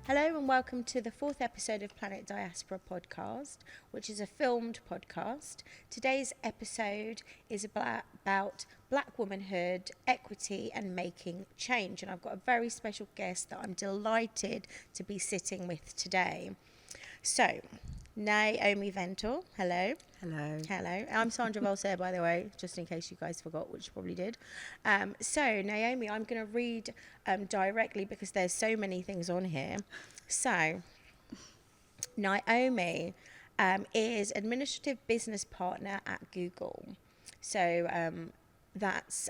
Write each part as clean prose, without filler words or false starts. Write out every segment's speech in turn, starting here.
Hello and welcome to the 4th episode of Planet Diaspora podcast, which is a filmed podcast. Today's episode is about Black womanhood, equity and making change. And I've got a very special guest that I'm delighted to be sitting with today. So, Naomi Ventour, hello. Hello. Hello. I'm Sandra, by the way, just in case you guys forgot, which you probably did. So, Naomi, I'm going to read directly because there's so many things on here. So, Naomi is administrative business partner at Google. So, that's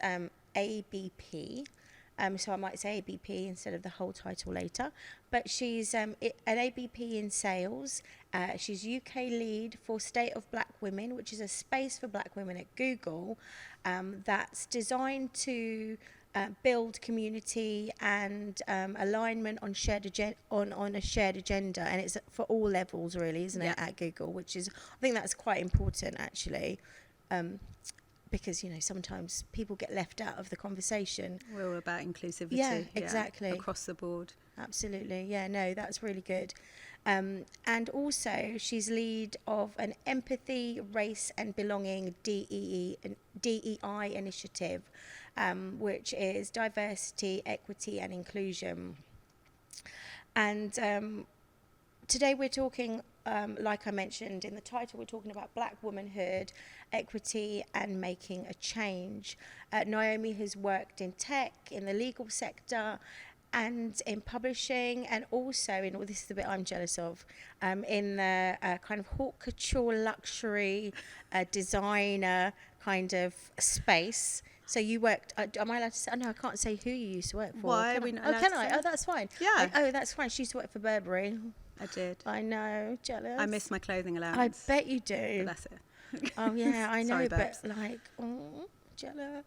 ABP. So I might say ABP instead of the whole title later. But she's an ABP in sales. She's UK lead for State of Black Women, which is a space for black women at Google that's designed to build community and alignment on on a shared agenda. And it's for all levels, really, isn't it, at Google, which is, I think that's quite important, actually. Because, you know, sometimes people get left out of the conversation. We're all about inclusivity. Yeah, exactly. Across the board. Absolutely. Yeah, no, that's really good. And also, she's lead of an Empathy, Race and Belonging DEI initiative, which is diversity, equity and inclusion. And today we're talking, like I mentioned in the title, we're talking about Black womanhood, equity and making a change. Naomi has worked in tech, in the legal sector and in publishing, and also in, well, this is the bit I'm jealous of, in the kind of haute couture luxury designer kind of space. So you worked, am I allowed to say? Oh, no, I can't say who you used to work for. Why? Can I? Oh, that's fine. Yeah. Oh, that's fine. She used to work for Burberry. I did. I know, jealous. I miss my clothing allowance. I bet you do. But that's it. Oh, yeah, I know, Sorry, but babes. like, oh, jealous.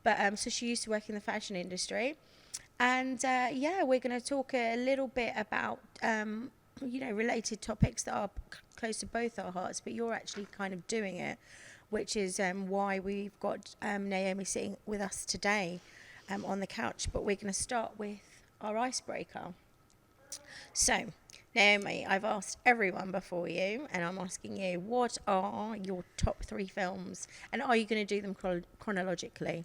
But so she used to work in the fashion industry. And yeah, we're going to talk a little bit about, you know, related topics that are close to both our hearts, but you're actually kind of doing it, which is why we've got Naomi sitting with us today on the couch. But we're going to start with our icebreaker. So, Naomi, I've asked everyone before you, and I'm asking you, what are your top 3 films? And are you going to do them chronologically?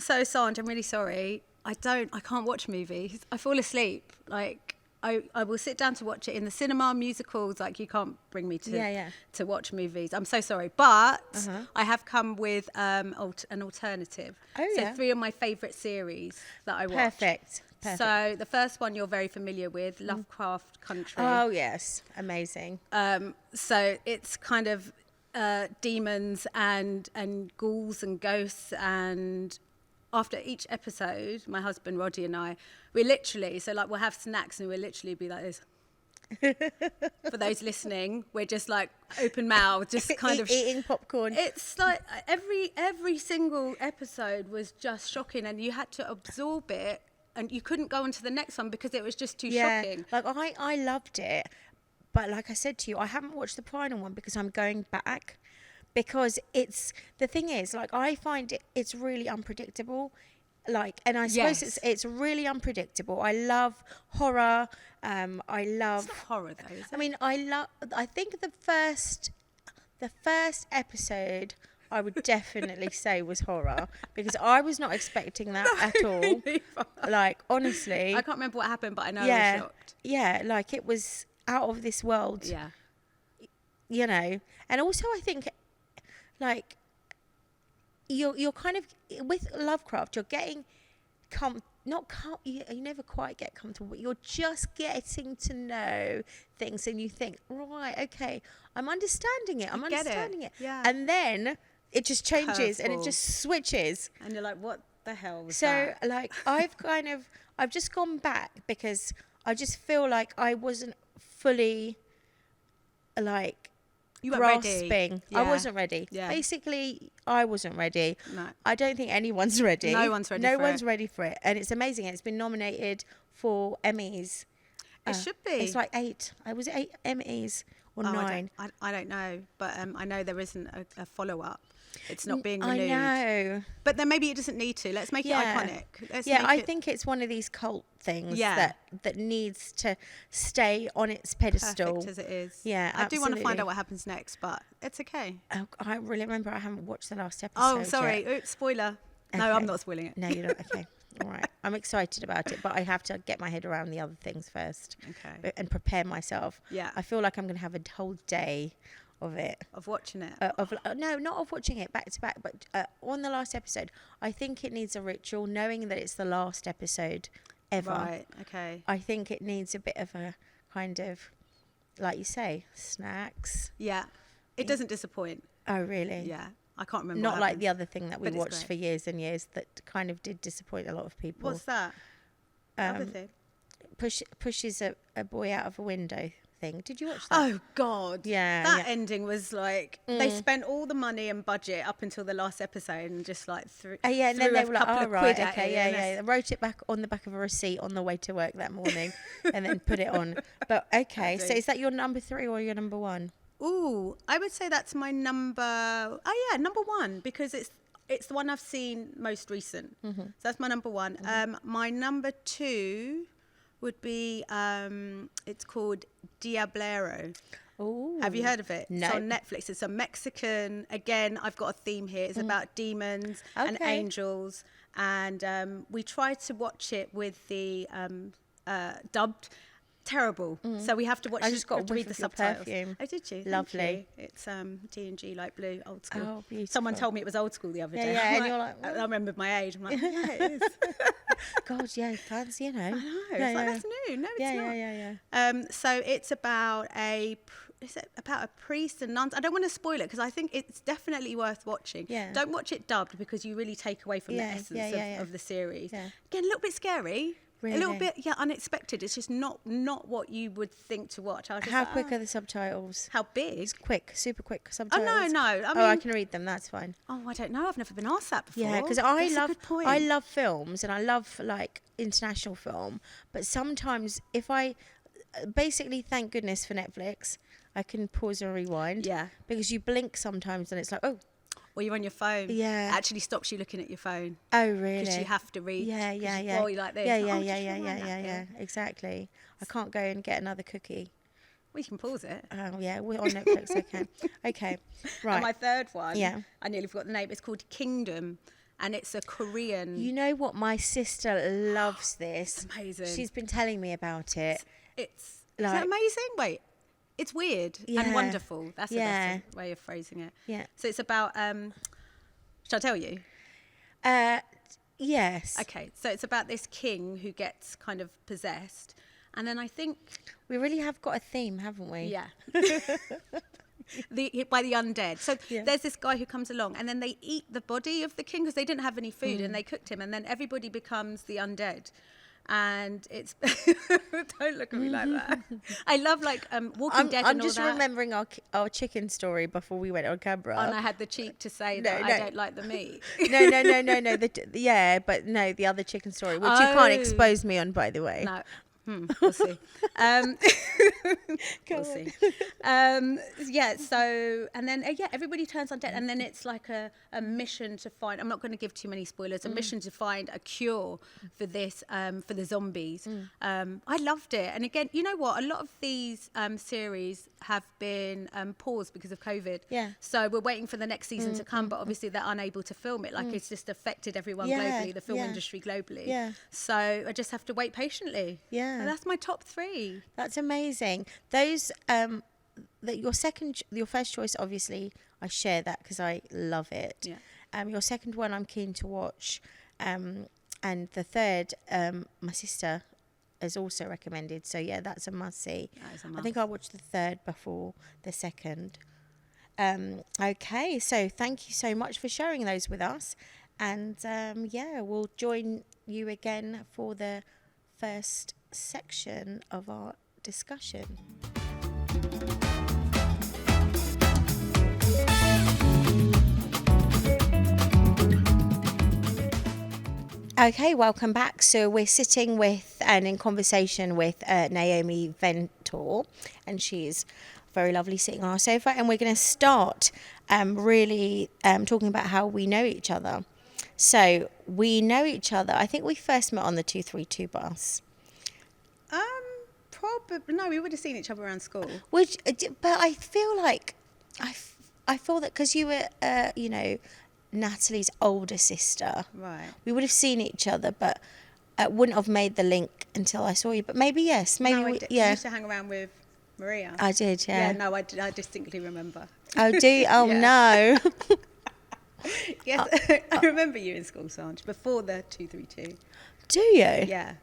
So, Sandra, I'm really sorry. I can't watch movies. I fall asleep. Like, I will sit down to watch it in the cinema, musicals. Like, you can't bring me to watch movies. I'm so sorry. But I have come with an alternative. Oh, so yeah. 3 of my favourite series that I watch. Perfect. So the first one you're very familiar with, Lovecraft Country. Oh, yes. Amazing. So it's kind of demons and ghouls and ghosts, and after each episode, my husband Roddy and I, we literally, so like we'll have snacks and we'll literally be like this. For those listening, we're just like open mouth, just kind of eating popcorn. It's like every single episode was just shocking, and you had to absorb it. And you couldn't go on to the next one because it was just too shocking. Like I loved it, but like I said to you, I haven't watched the final one because I'm going back, because the thing is, like, I find it's really unpredictable, like, and I suppose it's really unpredictable. I love horror. I love. It's not horror though, is it? I mean, I think the first episode, I would definitely say was horror, because I was not expecting that at all. Like, honestly. I can't remember what happened, but I know I was shocked. Yeah, like it was out of this world. Yeah. You know, and also I think, like, you're kind of, with Lovecraft, you're getting you never quite get comfortable, but you're just getting to know things, and you think, right, okay, I'm understanding it. I'm understanding it. Yeah. And then it just changes and it just switches. And you're like, what the hell was that? So, like, I've just gone back because I just feel like I wasn't fully, like, grasping. Yeah. I wasn't ready. Yeah. Basically, I wasn't ready. No. I don't think anyone's ready. No one's ready for it. And it's amazing. It's been nominated for Emmys. It should be. It's like 8. Was it 8 Emmys or 9? I don't know, but I know there isn't a follow-up. it's not being renewed. I know. But then maybe it doesn't need to. Let's make it iconic. I think it's one of these cult things that needs to stay on its pedestal. Perfect as it is. Yeah, I do want to find out what happens next, but it's okay. Oh, I really remember I haven't watched the last episode. Oh, sorry. Oops, spoiler. Okay. No, I'm not spoiling it. No, you're not. Okay. All right. I'm excited about it, but I have to get my head around the other things first. Okay. And prepare myself. Yeah. I feel like I'm going to have a whole day of it. Of watching it. No, not of watching it back to back, but on the last episode, I think it needs a ritual, knowing that it's the last episode ever. Right, okay. I think it needs a bit of a kind of, like you say, snacks. Yeah. It doesn't disappoint. Oh, really? Yeah. I can't remember. Not like the other thing that we But it's watched great. for years and years that kind of did disappoint a lot of people. What's that? Other thing? Pushes a boy out of a window thing. Did you watch that? Oh God! Yeah, that ending was like they spent all the money and budget up until the last episode and just like threw and then they were like, "Oh right, okay, yeah." They wrote it back on the back of a receipt on the way to work that morning, and then put it on. But okay, so is that your number 3 or your number 1? Ooh, I would say that's my number. Oh yeah, number 1 because it's the one I've seen most recent. So that's my number 1. My number 2 would be it's called Diaspora. Ooh. Have you heard of it? No. It's on Netflix. It's a Mexican. Again, I've got a theme here. It's about demons and angels, and we tried to watch it with the dubbed. Terrible. So we have to watch. I just got to read the subtitles. Perfume. Oh, did you? Lovely. Thank you. It's D&G light blue, old school. Oh, beautiful. Someone told me it was old school the other day. Yeah, I'm and you're like, I remembered my age. I'm like, yeah, it is. God, yeah, fancy, you know. I know. It's like, that's new. No, it's not. Yeah. So it's about a priest and nuns. I don't want to spoil it because I think it's definitely worth watching. Yeah. Don't watch it dubbed because you really take away from the essence of the series. Yeah. Again, a little bit scary. Really? A little bit, unexpected. It's just not what you would think to watch. I was just How like, quick are the subtitles? How big? It's quick, super quick subtitles. No. I mean, I can read them. That's fine. Oh, I don't know. I've never been asked that before. Yeah, because I love films and I love like international film, but sometimes if I basically thank goodness for Netflix, I can pause and rewind. Yeah. Because you blink sometimes and it's like, oh. Or you're on your phone. Yeah. It actually stops you looking at your phone. Oh, really? Because you have to read. Yeah. While you're like this. Yeah. Exactly. I can't go and get another cookie. Well, you can pause it. Oh, yeah. We're on Netflix. Okay. Right. And my third one. Yeah. I nearly forgot the name. It's called Kingdom. And it's a Korean. You know what? My sister loves this. It's amazing. She's been telling me about it. Is that amazing? Wait. It's weird and wonderful. That's the best way of phrasing it. Yeah. So it's about, shall I tell you? Yes. Okay. So it's about this king who gets kind of possessed. And then I think... We really have got a theme, haven't we? Yeah. By the undead. So there's this guy who comes along and then they eat the body of the king because they didn't have any food and they cooked him and then everybody becomes the undead. And it's don't look at me like that. I love like Walking Dead and all that. I'm just remembering our chicken story before we went on camera. And I had the cheek to say that I don't like the meat. No. The other chicken story, which you can't expose me on, by the way. No. We'll see. We'll see. So and then everybody turns undead, and then it's like a mission to find. I'm not going to give too many spoilers. A mission to find a cure for this for the zombies. I loved it, and again, you know what? A lot of these series have been paused because of COVID. Yeah. So we're waiting for the next season to come, but obviously they're unable to film it. Like it's just affected everyone globally, the film industry globally. Yeah. So I just have to wait patiently. Yeah. And that's my top 3. That's amazing. Those your first choice, obviously I share that because I love it. Yeah. Your second one I'm keen to watch, and the third my sister has also recommended, so that's a must see. I think I'll watch the third before the second. Okay, so thank you so much for sharing those with us, and we'll join you again for the first section of our discussion. Okay, welcome back. So we're sitting with and in conversation with Naomi Ventour, and she's very lovely sitting on our sofa, and we're going to start really talking about how we know each other. So we know each other. I think we first met on the 232 bus. Probably no. We would have seen each other around school. Which, but I feel like I feel that because you were, Natalie's older sister. Right. We would have seen each other, but wouldn't have made the link until I saw you. But maybe yes, maybe No, I we, did. yeah. You used to hang around with Maria. I did, yeah. Yeah, no, I distinctly remember. Oh, do you? Oh Yeah. no. Yes, I remember you in school, Sandra, before the 232. Do you? Yeah.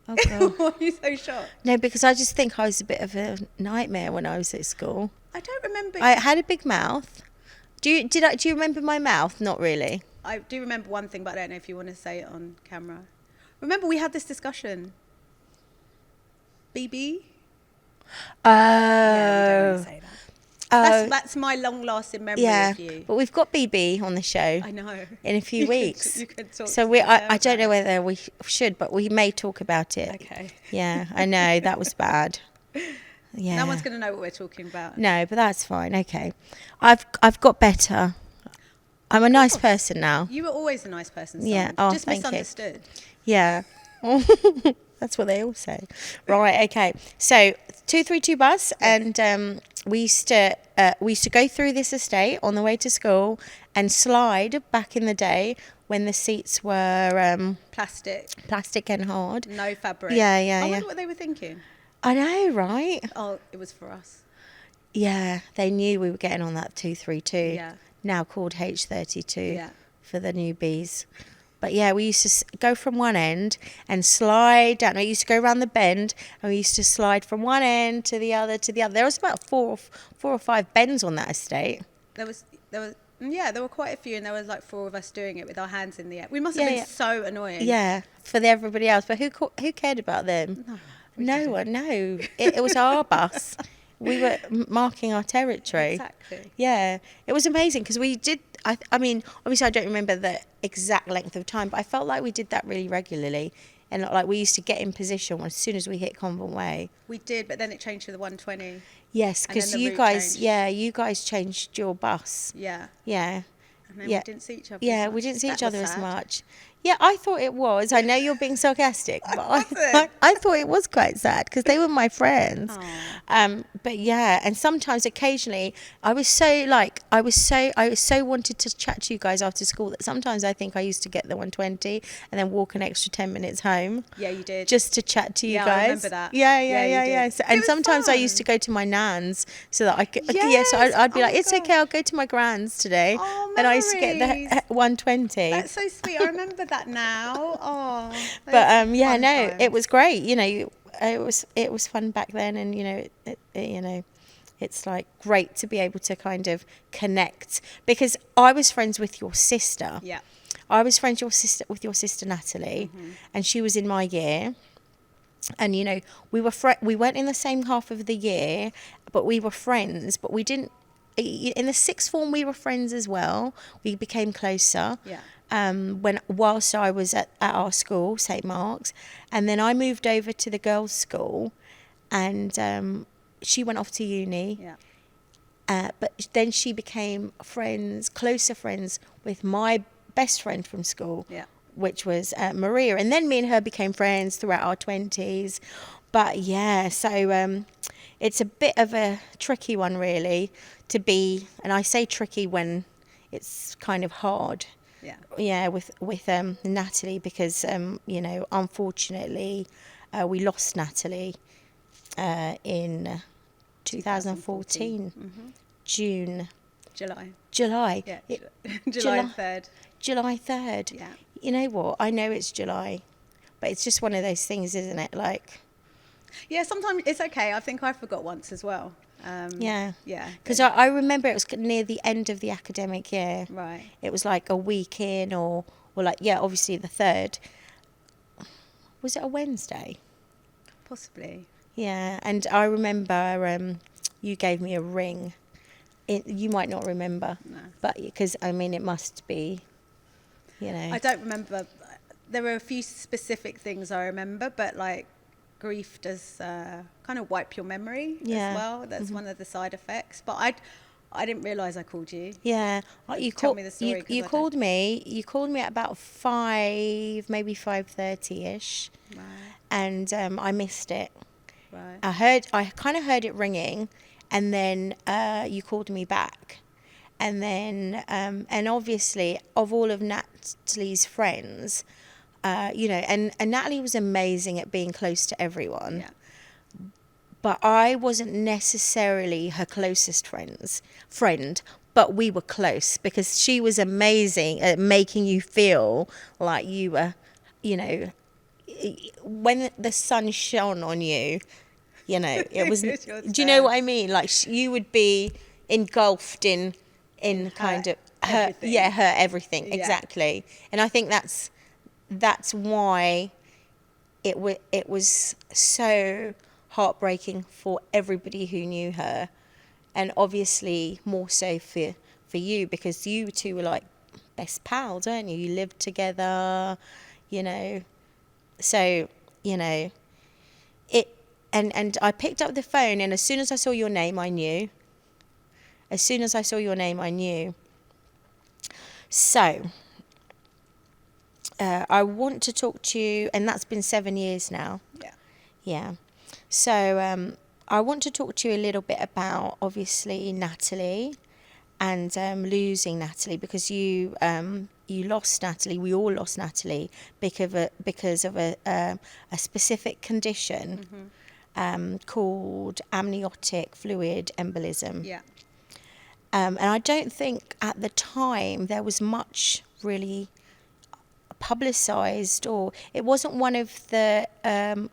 Oh God. Why are you so shocked? No, because I just think I was a bit of a nightmare when I was at school. I don't remember. I had a big mouth. Do you remember my mouth? Not really. I do remember one thing, but I don't know if you want to say it on camera. Remember we had this discussion. BB? Yeah, we don't want to say that. That's my long-lasting memory of you. But we've got BB on the show I know. in a few weeks. You could talk So to I don't know whether we should, but we may talk about it. Okay. Yeah, I know that was bad. Yeah. No one's going to know what we're talking about. No, but that's fine. Okay, I've got better. I'm a nice person now. You were always a nice person, Sandra. Yeah. Oh, just thank you. misunderstood. Yeah. That's what they all say. Right, okay. So 232 bus, and we used to go through this estate on the way to school and slide back in the day when the seats were plastic and hard. No fabric. Yeah. I wonder what they were thinking. I know, right? Oh, it was for us. Yeah, they knew we were getting on that 232. Yeah. Now called H32 Yeah. for the newbies. But yeah, we used to go from one end and slide down. We used to go around the bend and we used to slide from one end to the other to the other. There was about four or five bends on that estate. There were quite a few, and there was like 4 of us doing it with our hands in the air. We must have been so annoying. Yeah, for everybody else. But who cared about them? No one. No, it was our bus. We were marking our territory. Exactly. Yeah, it was amazing because we did. I mean, obviously, I don't remember the exact length of time, but I felt like we did that really regularly, and like we used to get in position as soon as we hit Convent Way. We did, but then it changed to the 120. Yes, because you guys changed your bus. Yeah. Yeah. And then we didn't see each other. Yeah, we didn't see each other as much. Yeah, I thought it was. I know you're being sarcastic, but I thought it was quite sad because they were my friends. But yeah, and sometimes, occasionally, I was so wanted to chat to you guys after school that sometimes I think I used to get the 120 and then walk an extra 10 minutes home. Yeah, you did. Just to chat to you guys. I remember that. Yeah. So, and sometimes fun. I used to go to my nan's so that I could. Yes. So I'd be like, it's okay, I'll go to my grand's today. Oh, and I used to get the 120. That's so sweet. I remember that now. Oh. But times. It was great. You know, it was fun back then, and it's like great to be able to kind of connect because I was friends with your sister. Yeah. I was friends with your sister Natalie, and she was in my year. And we weren't in the same half of the year, but we were friends. But we didn't. In the sixth form, we were friends as well. We became closer. Yeah. Whilst I was at our school, St. Mark's, and then I moved over to the girls' school, and she went off to uni. Yeah. But then she became closer friends with my best friend from school. Yeah. Which was Maria, and then me and her became friends throughout our 20s. But yeah, so it's a bit of a tricky one, really, to be, and I say tricky when it's kind of hard. Yeah, with Natalie, because unfortunately we lost Natalie in 2014 July. Yeah, July 3rd. July 3rd. Yeah. You know what? I know it's July, but it's just one of those things, isn't it? Like. Yeah, sometimes it's okay. I think I forgot once as well. Yeah. Yeah. Because I remember it was near the end of the academic year. Right. It was like a week in or like, yeah, obviously the 3rd. Was it a Wednesday? Possibly. Yeah. And I remember you gave me a ring. You might not remember. No. But because, I mean, it must be, I don't remember. There were a few specific things I remember, but like grief does kind of wipe your memory as well. That's one of the side effects. But I didn't realise I called you. Yeah, Tell me the story. You called me. You called me at about 5, maybe 5:30ish, Right. and I missed it. Right. I kind of heard it ringing, and then you called me back, and then and obviously of all of Natalie's friends, and Natalie was amazing at being close to everyone. Yeah. But I wasn't necessarily her closest friend, but we were close because she was amazing at making you feel like you were, when the sun shone on you, it was, do you know what I mean? Like you would be engulfed in kind of her, everything. yeah, her everything, Yeah. exactly. And I think that's why it was so heartbreaking for everybody who knew her, and obviously more so for you, because you two were like best pals, weren't you? You lived together, so it and I picked up the phone, and as soon as I saw your name I knew. So I want to talk to you, and that's been 7 years now. Yeah. So I want to talk to you a little bit about, obviously, Natalie and losing Natalie, because you lost Natalie. We all lost Natalie because of a specific condition called amniotic fluid embolism. Yeah. And I don't think at the time there was much really publicized, or it wasn't one of the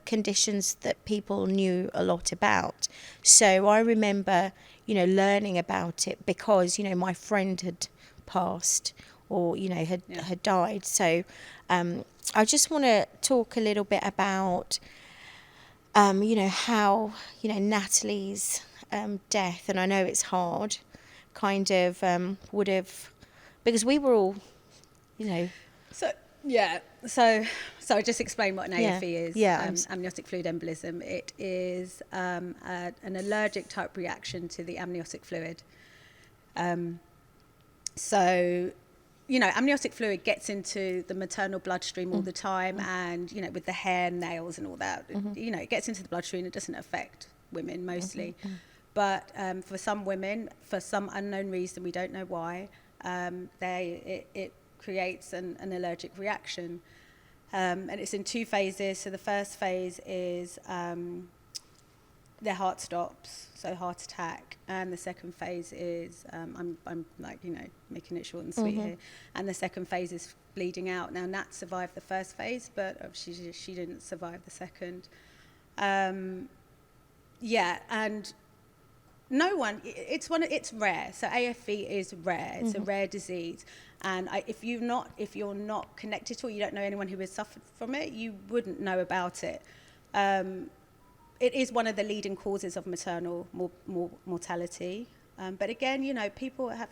conditions that people knew a lot about. So I remember, learning about it because, my friend had passed, or, had died. So I just want to talk a little bit about, how, Natalie's death, and I know it's hard, kind of would have, because we were all, So I just explain what an AFE is. Yeah. Amniotic fluid embolism. It is an allergic type reaction to the amniotic fluid. Amniotic fluid gets into the maternal bloodstream all the time, and, with the hair, nails and all that, it gets into the bloodstream. It doesn't affect women mostly. But for some women, for some unknown reason, we don't know why, it creates an allergic reaction. And it's in 2 phases. So the first phase is their heart stops, so heart attack. And the second phase is, I'm like, making it short and sweet here. And the second phase is bleeding out. Now, Nat survived the first phase, but she didn't survive the second. And no one, it's rare. So AFE is rare. It's a rare disease. And if you're not connected to it, you don't know anyone who has suffered from it, you wouldn't know about it. It is one of the leading causes of maternal mortality. But again, people are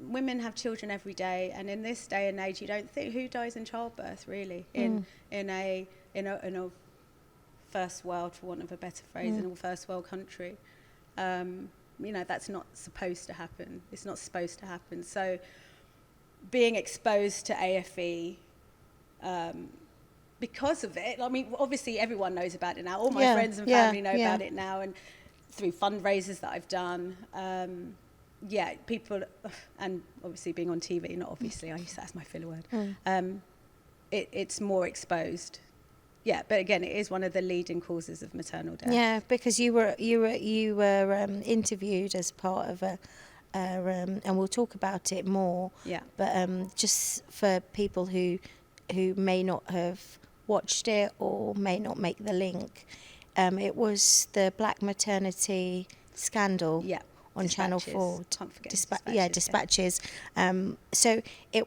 women have children every day, and in this day and age, you don't think who dies in childbirth, really, in a first world, for want of a better phrase, in a first world country. That's not supposed to happen. It's not supposed to happen. So being exposed to AFE, because of it, I mean, obviously everyone knows about it now. All my friends and family know about it now, and through fundraisers that I've done. People, and obviously being on TV, not obviously, I use that as my filler word. It's more exposed. Yeah, but again, it is one of the leading causes of maternal death. Yeah, because you were interviewed as part of and we'll talk about it more. Yeah. But just for people who may not have watched it or may not make the link, it was the Black maternity scandal. Yeah. On Channel 4, Dispatches. Yeah. So it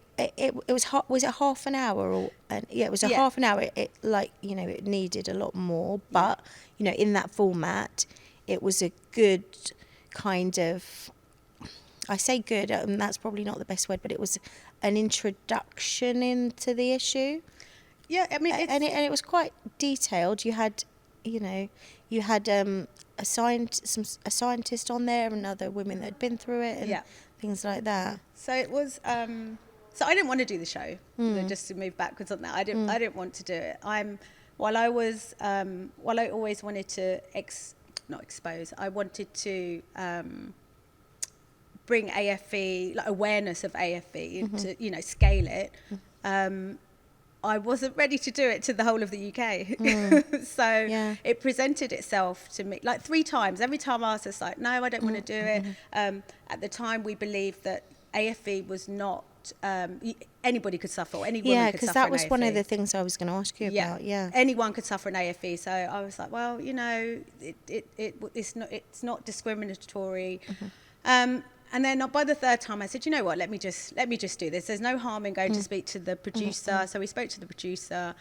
was was it half an hour, or it was half an hour. It it needed a lot more, but in that format, it was a good kind of. I say good, and that's probably not the best word, but it was an introduction into the issue. Yeah, I mean, and it was quite detailed. You had you know, you had a scientist on there and other women that had been through it and things like that. So it was. So I didn't want to do the show. Just to move backwards on that, I didn't want to do it. While I always wanted to not expose. I wanted to bring AFE, like awareness of AFE, to, you know, scale it. I wasn't ready to do it to the whole of the UK. So it presented itself to me like 3 times. Every time I was just like, no, I don't want to do it. At the time, we believed that AFE was not, anybody could suffer, or any woman could suffer. Yeah, because that was one of the things I was going to ask you about. Yeah, anyone could suffer an AFE. So I was like, well, you know, it's not discriminatory. And then by the 3rd time, I said, you know what, let me just do this. There's no harm in going to speak to the producer. So we spoke to the producer.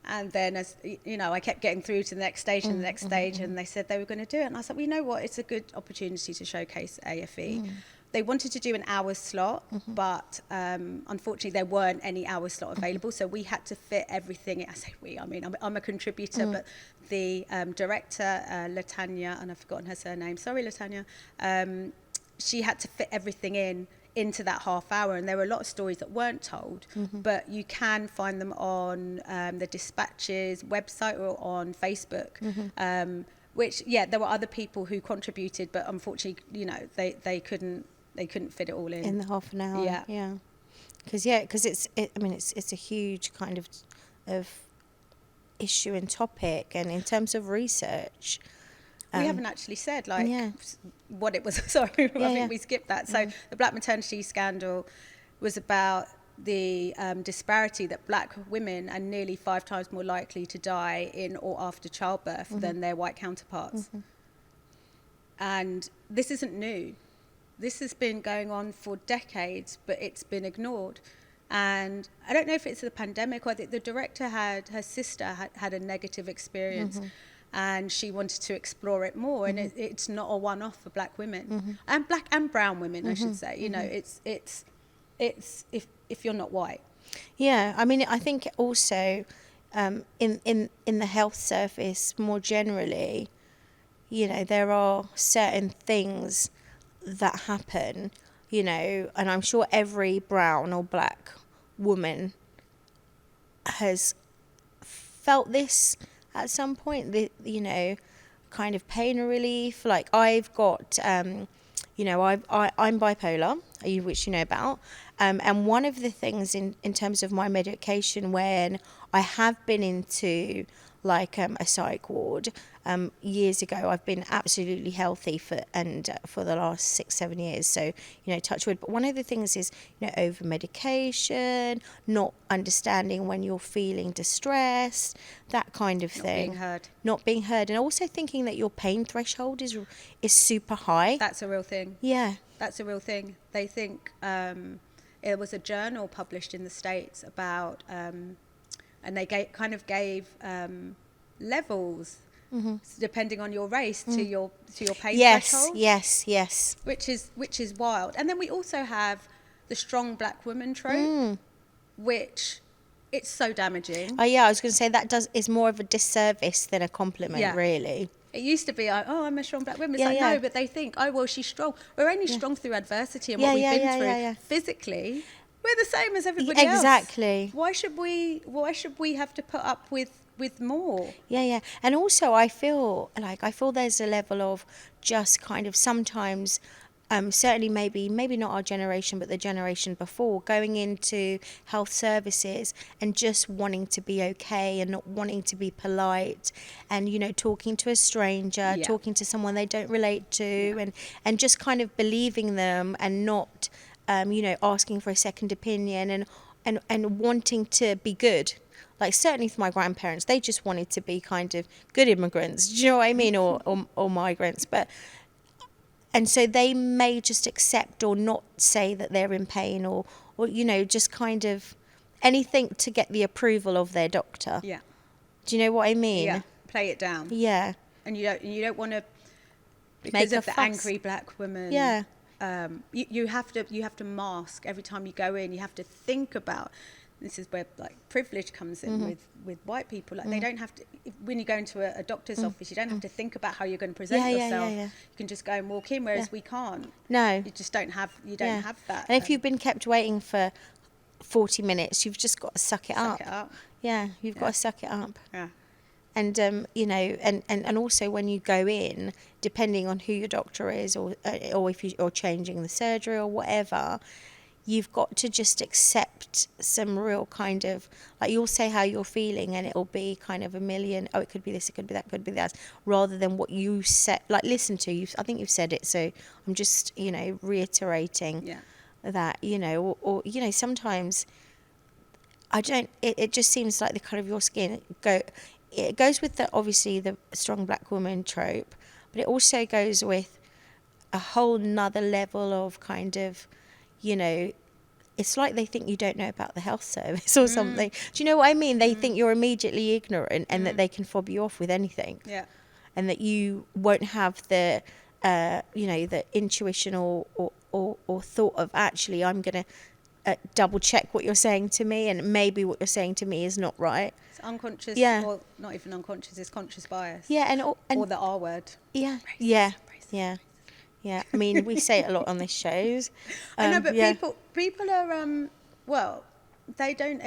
And then, as you know, I kept getting through to the next stage and the next stage. And they said they were going to do it. And I said, well, you know what, it's a good opportunity to showcase AFE. They wanted to do an hour slot, but unfortunately there weren't any hour slot available. So we had to fit everything in. I say we, I mean, I'm a contributor, but the director, Latanya, and I've forgotten her surname. Sorry, Latanya. She had to fit everything into that half hour, and there were a lot of stories that weren't told, but you can find them on the Dispatch's website or on Facebook, which, there were other people who contributed, but unfortunately, you know, they couldn't fit it all in the half an hour. Because it's a huge kind of issue and topic, and in terms of research, we haven't actually said what it was. Sorry, I think we skipped that. So the Black maternity scandal was about the disparity that Black women are nearly 5 times more likely to die in or after childbirth than their white counterparts. And this isn't new. This has been going on for decades, but it's been ignored. And I don't know if it's the pandemic or the director her sister had a negative experience. And she wanted to explore it more, and it's not a one-off for Black women, and Black and brown women, I should say. You know, it's if you're not white. Yeah, I mean, I think also in the health service more generally, you know, there are certain things that happen, you know, and I'm sure every brown or Black woman has felt this at some point, you know, kind of pain relief. Like I've got, you know, I'm bipolar, which you know about. And one of the things in terms of my medication, when I have been into like a psych ward years ago, I've been absolutely healthy for the last 6-7 years. So, you know, touch wood. But one of the things is, you know, over medication, not understanding when you're feeling distressed, that kind of thing. Not being heard, and also thinking that your pain threshold is super high. That's a real thing. Yeah, that's a real thing. They think it was a journal published in the States about, and they gave levels. Depending on your race to your pain threshold. Yes. Which is wild. And then we also have the strong Black woman trope, which it's so damaging. Oh yeah, I was going to say is more of a disservice than a compliment, really. It used to be, I'm a strong Black woman. It's no, but they think, well, she's strong. We're only strong through adversity and what we've been through. Physically, we're the same as everybody else. Exactly. Why should we have to put up with more? Yeah. And also I feel there's a level of just kind of sometimes, certainly maybe not our generation, but the generation before, going into health services and just wanting to be okay and not wanting to be polite, and, you know, talking to a stranger, talking to someone they don't relate to, and just kind of believing them and not, you know, asking for a second opinion and wanting to be good. Like, certainly for my grandparents, they just wanted to be kind of good immigrants, do you know what I mean, or migrants. And so they may just accept or not say that they're in pain, or you know, just kind of anything to get the approval of their doctor. Yeah. Do you know what I mean? Yeah. Play it down. Yeah. And you don't want to, because of the angry Black woman. Yeah. You have to mask every time you go in. You have to think about this is where like privilege comes in with white people. Like they don't have to, when you go into a doctor's office, you don't have to think about how you're going to present yourself. You can just go and walk in, whereas we can't. No. You just don't have, have that. And if you've been kept waiting for 40 minutes, you've just got to suck it up. Yeah, you've got to suck it up. Yeah. And, and also when you go in, depending on who your doctor is or if you're changing the surgery or whatever, you've got to just accept some real kind of, like you'll say how you're feeling and it'll be kind of a million, it could be this, it could be that, could be that, rather than what you said, like listen to you. I think you've said it, so I'm just, reiterating that, or sometimes it just seems like the colour of your skin it goes with obviously the strong black woman trope, but it also goes with a whole nother level of kind of, it's like they think you don't know about the health service or something. Do you know what I mean? They think you're immediately ignorant and that they can fob you off with anything. Yeah. And that you won't have the, the intuition or thought of actually I'm going to double check what you're saying to me, and maybe what you're saying to me is not right. It's unconscious, or not even unconscious, it's conscious bias. Yeah, and or the R word. Yeah, Racist. Yeah. I mean, we say it a lot on this shows. I know, but people are they don't.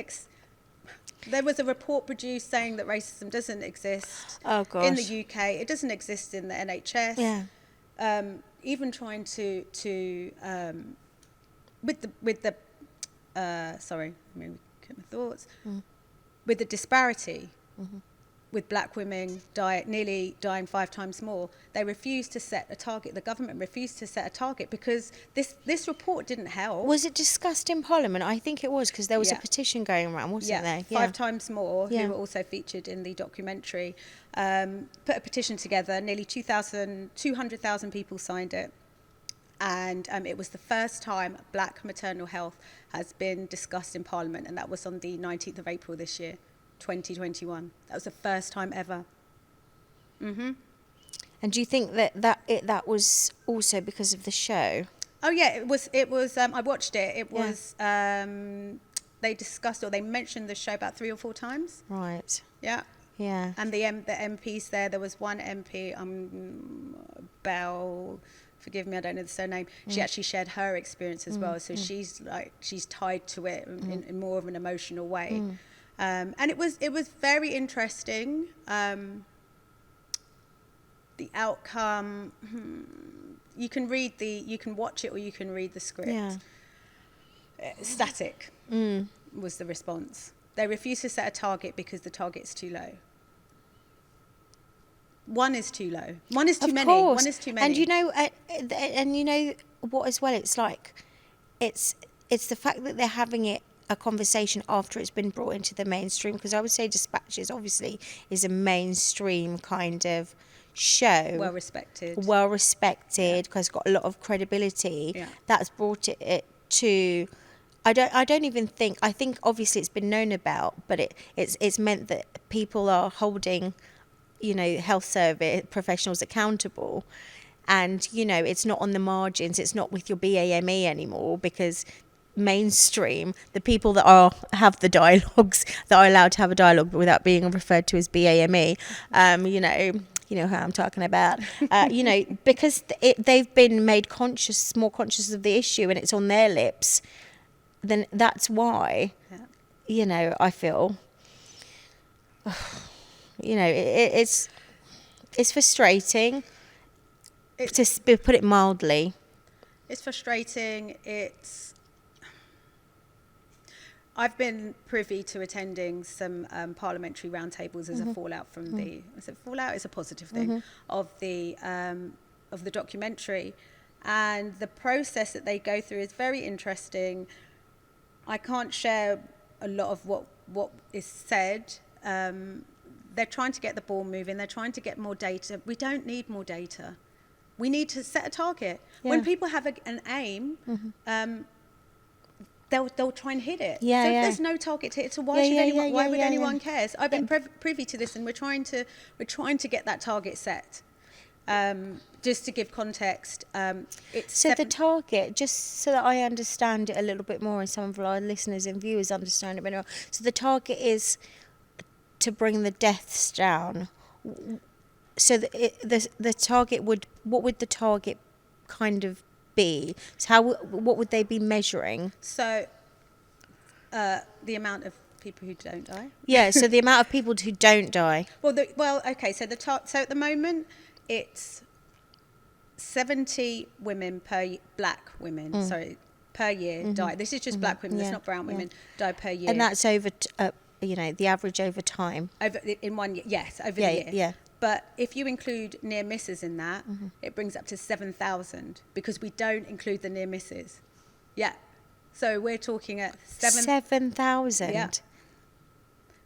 There was a report produced saying that racism doesn't exist in the UK. It doesn't exist in the NHS. Yeah. Even trying to with the sorry, let me get my thoughts. With the disparity with black women nearly dying 5 times more, they refused to set a target. The government refused to set a target because this report didn't help. Was it discussed in Parliament? I think it was, because there was a petition going around, wasn't there? 5 times more, who were also featured in the documentary, put a petition together. Nearly 200,000 people signed it. And it was the first time black maternal health has been discussed in Parliament, and that was on the 19th of April this year, 2021. That was the first time ever. And do you think that was also because of the show? Oh yeah, it was. I watched it. It was. They discussed, or they mentioned the show about 3 or 4 times. Right. Yeah. Yeah. And the MPs there was one MP, Bell. Forgive me, I don't know the surname. She actually shared her experience as well. So she's tied to it in more of an emotional way. And it was very interesting. The outcome, you can watch it or you can read the script. Yeah. Static was the response. They refuse to set a target because the target's too low. One is too low. One is too many. One is too many. And you know what as well? It's like, it's the fact that they're having a conversation after it's been brought into the mainstream. Because I would say Dispatches obviously is a mainstream kind of show. Well respected, because it's got a lot of credibility. Yeah. That's brought it to. I don't even think. I think obviously it's been known about, but it's meant that people are holding, health service professionals accountable, and it's not on the margins. It's not with your BAME anymore, because mainstream, the people that have the dialogues, that are allowed to have a dialogue without being referred to as BAME, you know who I'm talking about, because they've been made more conscious of the issue, and it's on their lips. Then that's why, I feel. It's frustrating, to put it mildly. It's frustrating. I've been privy to attending some parliamentary roundtables as a fallout from the. Is it fallout? It's a positive thing of the documentary, and the process that they go through is very interesting. I can't share a lot of what is said. They're trying to get the ball moving. They're trying to get more data. We don't need more data. We need to set a target. Yeah. When people have an aim, they'll try and hit it. Yeah, so if there's no target to hit, so why would anyone care? I've been privy to this, and we're trying to get that target set. Just to give context, it's So the target, just so that I understand it a little bit more and some of our listeners and viewers understand it better. So the target is to bring the deaths down. So the target what would the target kind of be? So what would they be measuring? So the amount of people who don't die. Yeah, so the amount of people who don't die. Okay. So so at the moment, it's 70 women black women. Per year die. This is just black women. It's not brown women die per year. And that's over, the average over time. In 1 year, yes, over the year. Yeah. But if you include near misses in that, it brings up to 7,000 because we don't include the near misses. Yeah. So we're talking at 7,000. Yeah.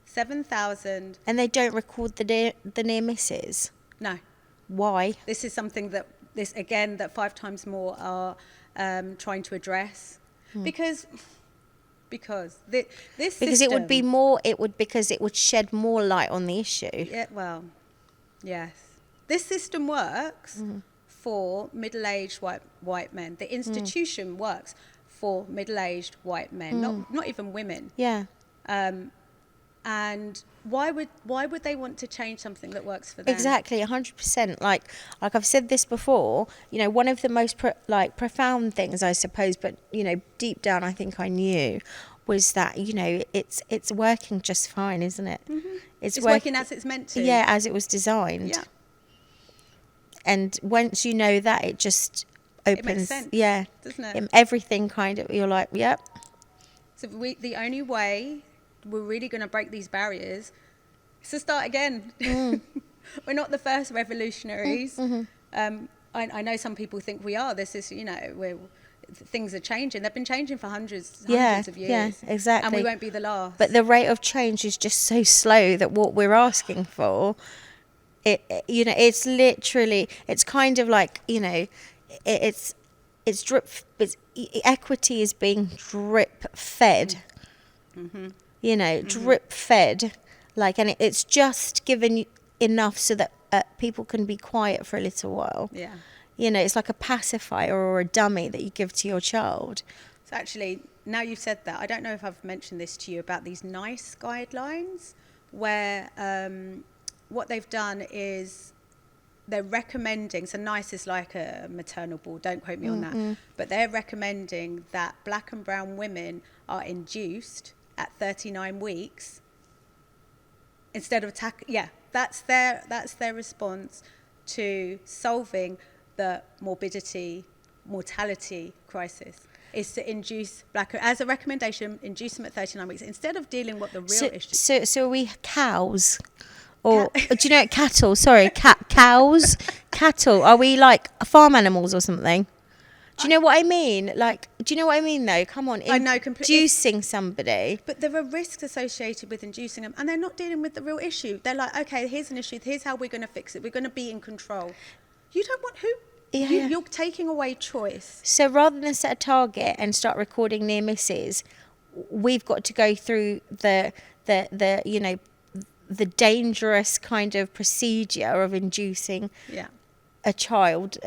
7,000. And they don't record the near misses. No. Why? This is something that 5 times more are trying to address because this because system, it would be more. Because it would shed more light on the issue. Yeah. Well, yes. This system works for middle-aged white men. The institution works for middle-aged white men, not even women. Yeah. And why would they want to change something that works for them? Exactly, 100%. Like I've said this before, one of the most profound things, I suppose, but deep down I think I knew, was that it's working just fine, isn't it? Mm-hmm. It's working as it's meant to. Yeah, as it was designed. Yeah. And once you know that, it just opens. It makes sense, yeah, doesn't it? Everything kind of, you're like, yep. So the only way we're really going to break these barriers is to start again. We're not the first revolutionaries. I know some people think we are. This is, things are changing. They've been changing for hundreds of years. Yeah, exactly. And we won't be the last. But the rate of change is just so slow that what we're asking for, it's literally, it's kind of like, it's drip. Equity is being drip fed. Drip fed, and it's just given enough so that people can be quiet for a little while. Yeah. It's like a pacifier or a dummy that you give to your child. So actually, now you've said that, I don't know if I've mentioned this to you about these NICE guidelines, where what they've done is they're recommending, so NICE is like a maternal board, don't quote me on that, but they're recommending that black and brown women are induced at 39 weeks instead of that's their response to solving the mortality crisis, is to induce as a recommendation, induce them at 39 weeks instead of dealing with the real issue. So are we cows? Or do you know cattle? Sorry, cows, cattle. Are we like farm animals or something? Do you know what I mean? Do you know what I mean though? Come on, I know completely. Inducing somebody. But there are risks associated with inducing them, and they're not dealing with the real issue. They're like, okay, here's an issue. Here's how we're going to fix it. We're going to be in control. You don't want who? Yeah. You're taking away choice. So rather than set a target and start recording near misses, we've got to go through the dangerous kind of procedure of inducing a child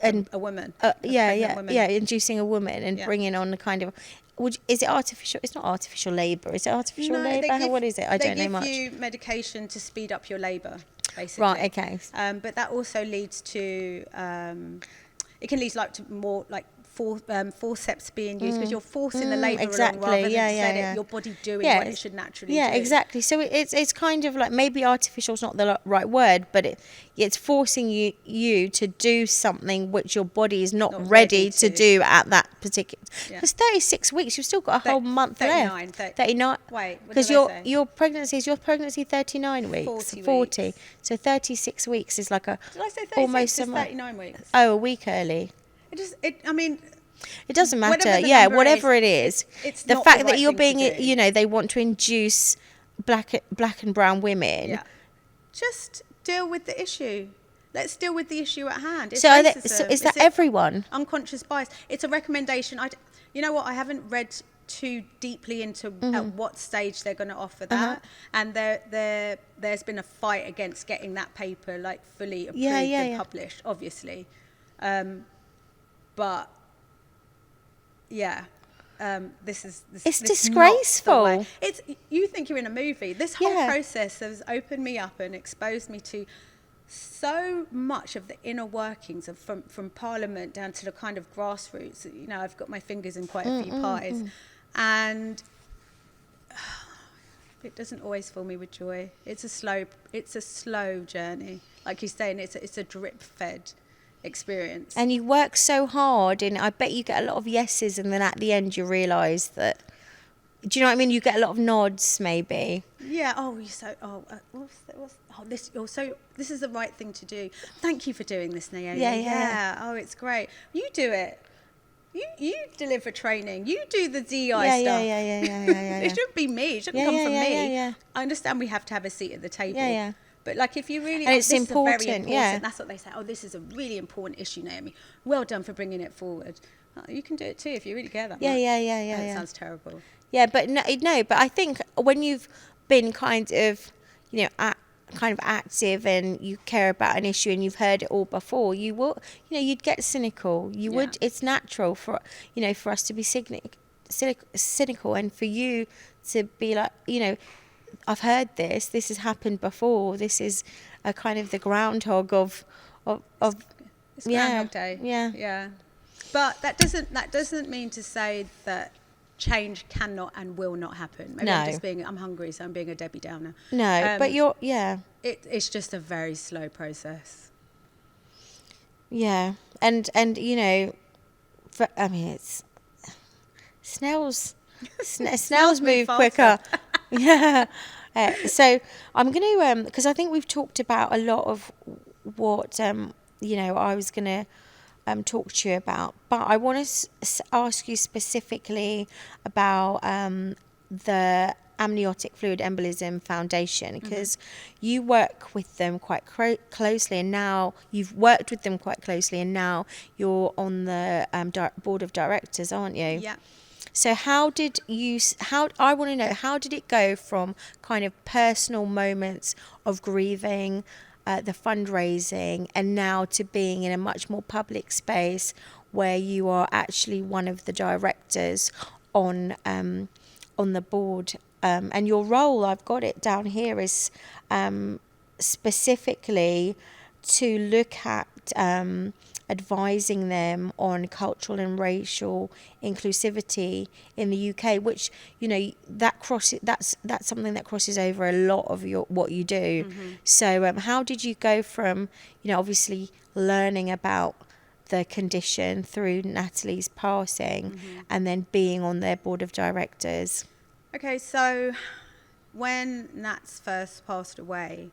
and a woman. Inducing a woman and bringing on the kind of. Is it artificial? It's not artificial labour. Is it artificial labour? What is it? I don't know much. They give you medication to speed up your labour, basically. Right. Okay. But that also leads to. It can lead to more forceps being used because you're forcing the labour along rather than your body doing what it should naturally do. Yeah, exactly. So it's kind of like, maybe artificial is not the right word, but it's forcing you to do something which your body is not ready to do at that particular. Because 36 weeks, you've still got a whole month left. 39. Wait, because your pregnancy 39 weeks. 40. So 36 weeks is like a. Did I say 36? Almost it's 39 weeks. Oh, a week early. It doesn't matter. Whatever it is. It's the not fact the that right you're thing to being, do. they want to induce black and brown women. Yeah. Just deal with the issue. Let's deal with the issue at hand. It's so racism. Is that everyone? Unconscious bias. It's a recommendation. You know what? I haven't read too deeply into at what stage they're going to offer that. And there's been a fight against getting that paper like fully approved and published, obviously. But yeah, it's disgraceful. It's, you think you're in a movie. This whole process has opened me up and exposed me to so much of the inner workings of from Parliament down to the kind of grassroots. You know, I've got my fingers in quite a few pies, and it doesn't always fill me with joy. It's a slow journey. Like you're saying, it's a drip-fed experience. And you work so hard, and I bet you get a lot of yeses, and then at the end you realise that. Do you know what I mean? You get a lot of nods, maybe. Yeah. This is the right thing to do. Thank you for doing this, Naomi. Yeah. Oh, it's great. You do it. You deliver training. You do the DEI stuff. Yeah. It shouldn't be me. It shouldn't come from me. Yeah. I understand we have to have a seat at the table. Yeah. But like, if you really, and it's this important, is very important. That's what they say. Oh, this is a really important issue, Naomi. Well done for bringing it forward. You can do it too if you really care that much. Yeah. It sounds terrible. Yeah, but no, but I think when you've been kind of, you know, kind of active and you care about an issue and you've heard it all before, you will, you know, you'd get cynical. You would. It's natural for, you know, for us to be cynical, and for you to be like, you know, I've heard this. This has happened before. This is a kind of the groundhog of it's Groundhog Day. Yeah. But that doesn't mean to say that change cannot and will not happen. Maybe I'm hungry, so I'm being a Debbie Downer. No, but it's just a very slow process. Yeah, and you know, it's snails move quicker. Yeah. So I'm going to, because I think we've talked about a lot of what, you know, I was going to talk to you about, but I want to ask you specifically about the Amniotic Fluid Embolism Foundation, because you work with them quite closely, and now you've worked with them quite closely, and now you're on the board of directors, aren't you? Yeah. So I want to know, how did it go from kind of personal moments of grieving, the fundraising, and now to being in a much more public space where you are actually one of the directors on the board, and your role, I've got it down here, is specifically to look at advising them on cultural and racial inclusivity in the UK, which, you know, that's something that crosses over a lot of what you do. So how did you go from, you know, obviously learning about the condition through Natalie's passing and then being on their board of directors? Okay, so when Nats first passed away,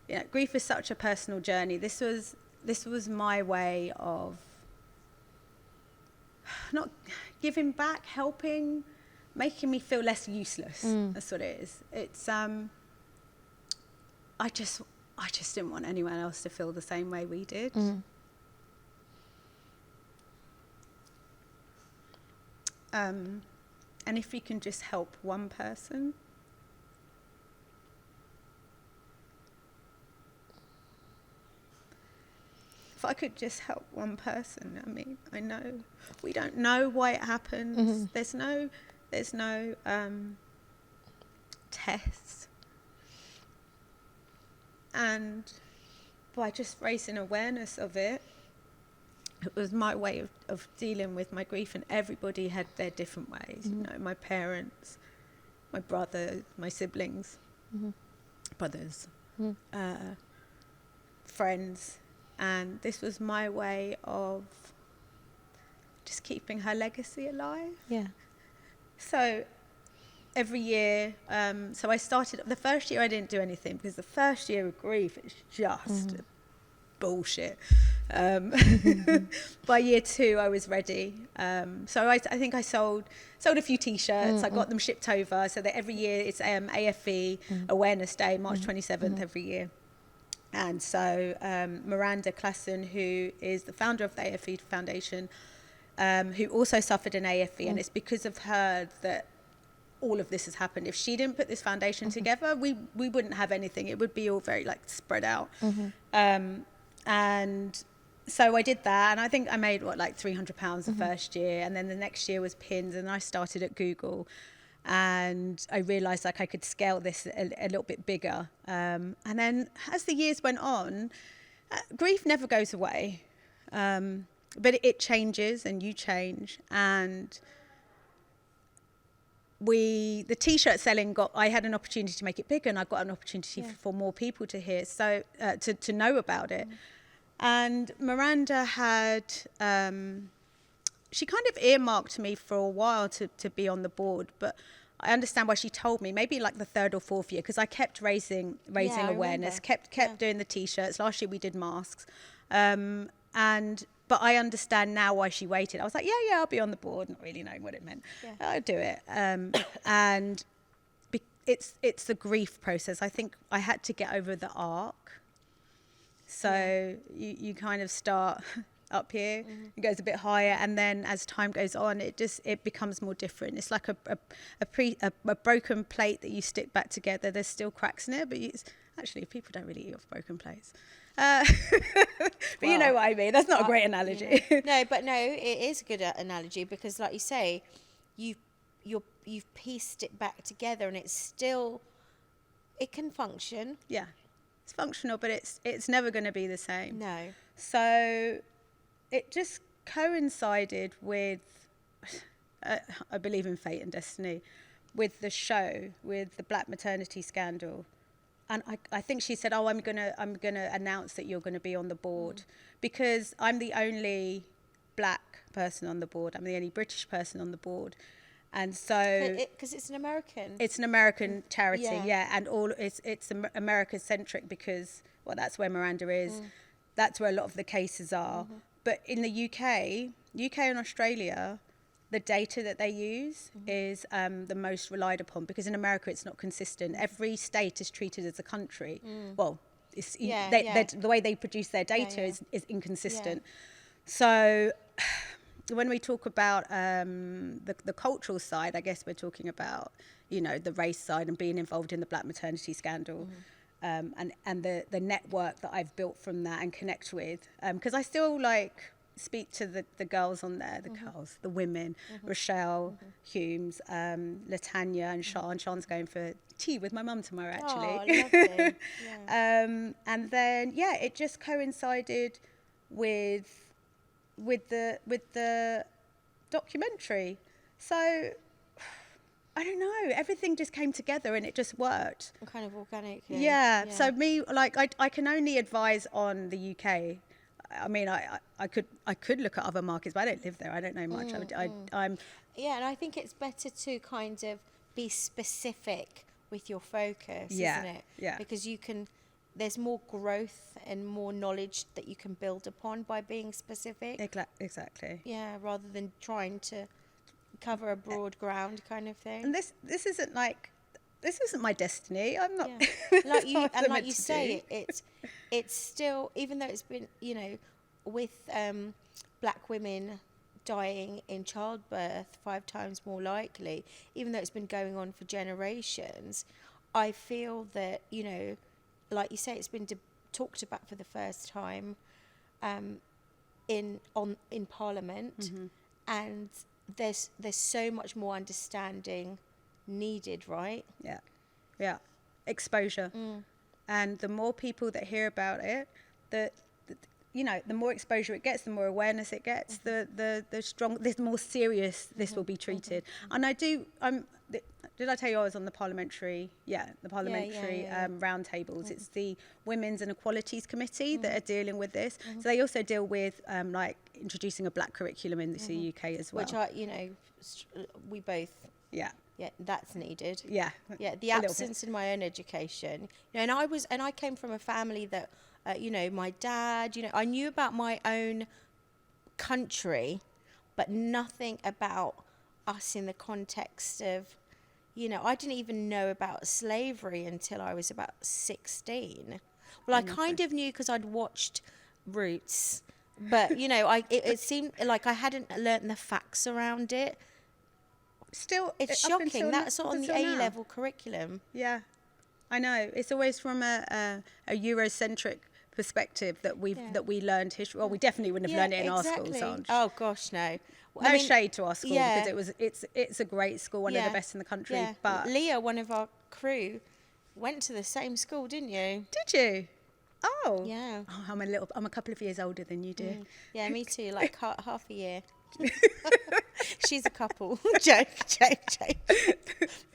you know, grief is such a personal journey. This was my way of not giving back, helping, making me feel less useless. That's what it is. It's I just didn't want anyone else to feel the same way we did. And if you can just help one person, if I could just help one person, I mean, I know we don't know why it happens. There's no tests. And by just raising awareness of it, it was my way of dealing with my grief, and everybody had their different ways. You know, my parents, my brother, my siblings, brothers, friends. And this was my way of just keeping her legacy alive. Yeah. So every year, so I started, the first year I didn't do anything, because the first year of grief is just bullshit. By year 2, I was ready. So I think I sold a few T-shirts. I got them shipped over, so that every year it's AFE Awareness Day, March 27th every year. And so Miranda Klassen, who is the founder of the AFE Foundation, who also suffered an AFV, and it's because of her that all of this has happened. If she didn't put this foundation together, we wouldn't have anything. It would be all very like spread out. And so I did that, and I think I made like £300 the first year, and then the next year was pins, and I started at Google, and I realized like I could scale this a little bit bigger. And then as the years went on, grief never goes away, but it changes, and you change. And the t-shirt selling I had an opportunity to make it bigger, and I got an opportunity for more people to hear, so to know about it. And Miranda had she kind of earmarked me for a while to be on the board, but I understand why she told me maybe like the third or fourth year, because I kept raising awareness, kept doing the t-shirts. Last year we did masks, but I understand now why she waited. I was like, yeah, I'll be on the board, not really knowing what it meant. I'll do it. And it's the grief process. I think I had to get over the arc. So you kind of start up here, it goes a bit higher, and then as time goes on, it becomes more different. It's like a broken plate that you stick back together. There's still cracks in it, but actually people don't really eat off broken plates. But well, you know what I mean. That's not a great analogy. No, it is a good analogy, because like you say, you've pieced it back together, and it can function. Yeah, it's functional, but it's never going to be the same. No. So it just coincided with, I believe in fate and destiny, with the show, with the Black maternity scandal. And I think she said, I'm gonna announce that you're going to be on the board, because I'm the only Black person on the board. I'm the only British person on the board. And so because it's an American charity, and it's America centric, because that's where Miranda is. That's where a lot of the cases are. But in the UK and Australia, the data that they use is the most relied upon, because in America it's not consistent. Every state is treated as a country. Well, the way they produce their data is inconsistent. So when we talk about the cultural side, I guess we're talking about, the race side and being involved in the Black maternity scandal. And the network that I've built from that and connect with, because I still speak to the girls on there, the women, Rochelle, Humes, Latanya, and Sean. Sean's going for tea with my mum tomorrow, actually. Oh, lovely. And then it just coincided with the documentary. So I don't know, everything just came together and it just worked. Kind of organic. So me, I can only advise on the UK. I mean, I could look at other markets, but I don't live there. I don't know much. I'm and I think it's better to kind of be specific with your focus, isn't it? Yeah. Because there's more growth and more knowledge that you can build upon by being specific. Exactly. Yeah, rather than trying to cover a broad ground kind of thing. And this isn't my destiny. I'm not. Like you say, it's still, even though it's been, with Black women dying in childbirth 5 times more likely, even though it's been going on for generations, I feel that, like you say, it's been talked about for the first time in Parliament, and there's so much more understanding needed, right? Yeah. Exposure. And the more people that hear about it, the more exposure it gets, the more awareness it gets, the more serious this will be treated. And did I tell you I was on the parliamentary roundtables? It's the Women's and Equalities Committee that are dealing with this. So they also deal with introducing a Black curriculum in the UK as well. Which we both. Yeah, that's needed. Yeah, the absence in my own education. And I came from a family that, my dad, I knew about my own country, but nothing about us in the context of, I didn't even know about slavery until I was about 16. Well, I kind of knew because I'd watched Roots But, you know, it seemed like I hadn't learnt the facts around it. Still, It's up shocking. until That's up on the until now. A-level curriculum. Yeah, I know. It's always from a Eurocentric perspective that we learned history. Well, we definitely wouldn't have learned it in our school, Sandra. Oh gosh, no. No shade to our school, because it's a great school, one of the best in the country. Yeah. But Leah, one of our crew, went to the same school, didn't you? did you? Oh, Yeah. Oh, I'm a couple of years older than you, dear. Yeah, me too. Like half a year. She's a couple. joke. We're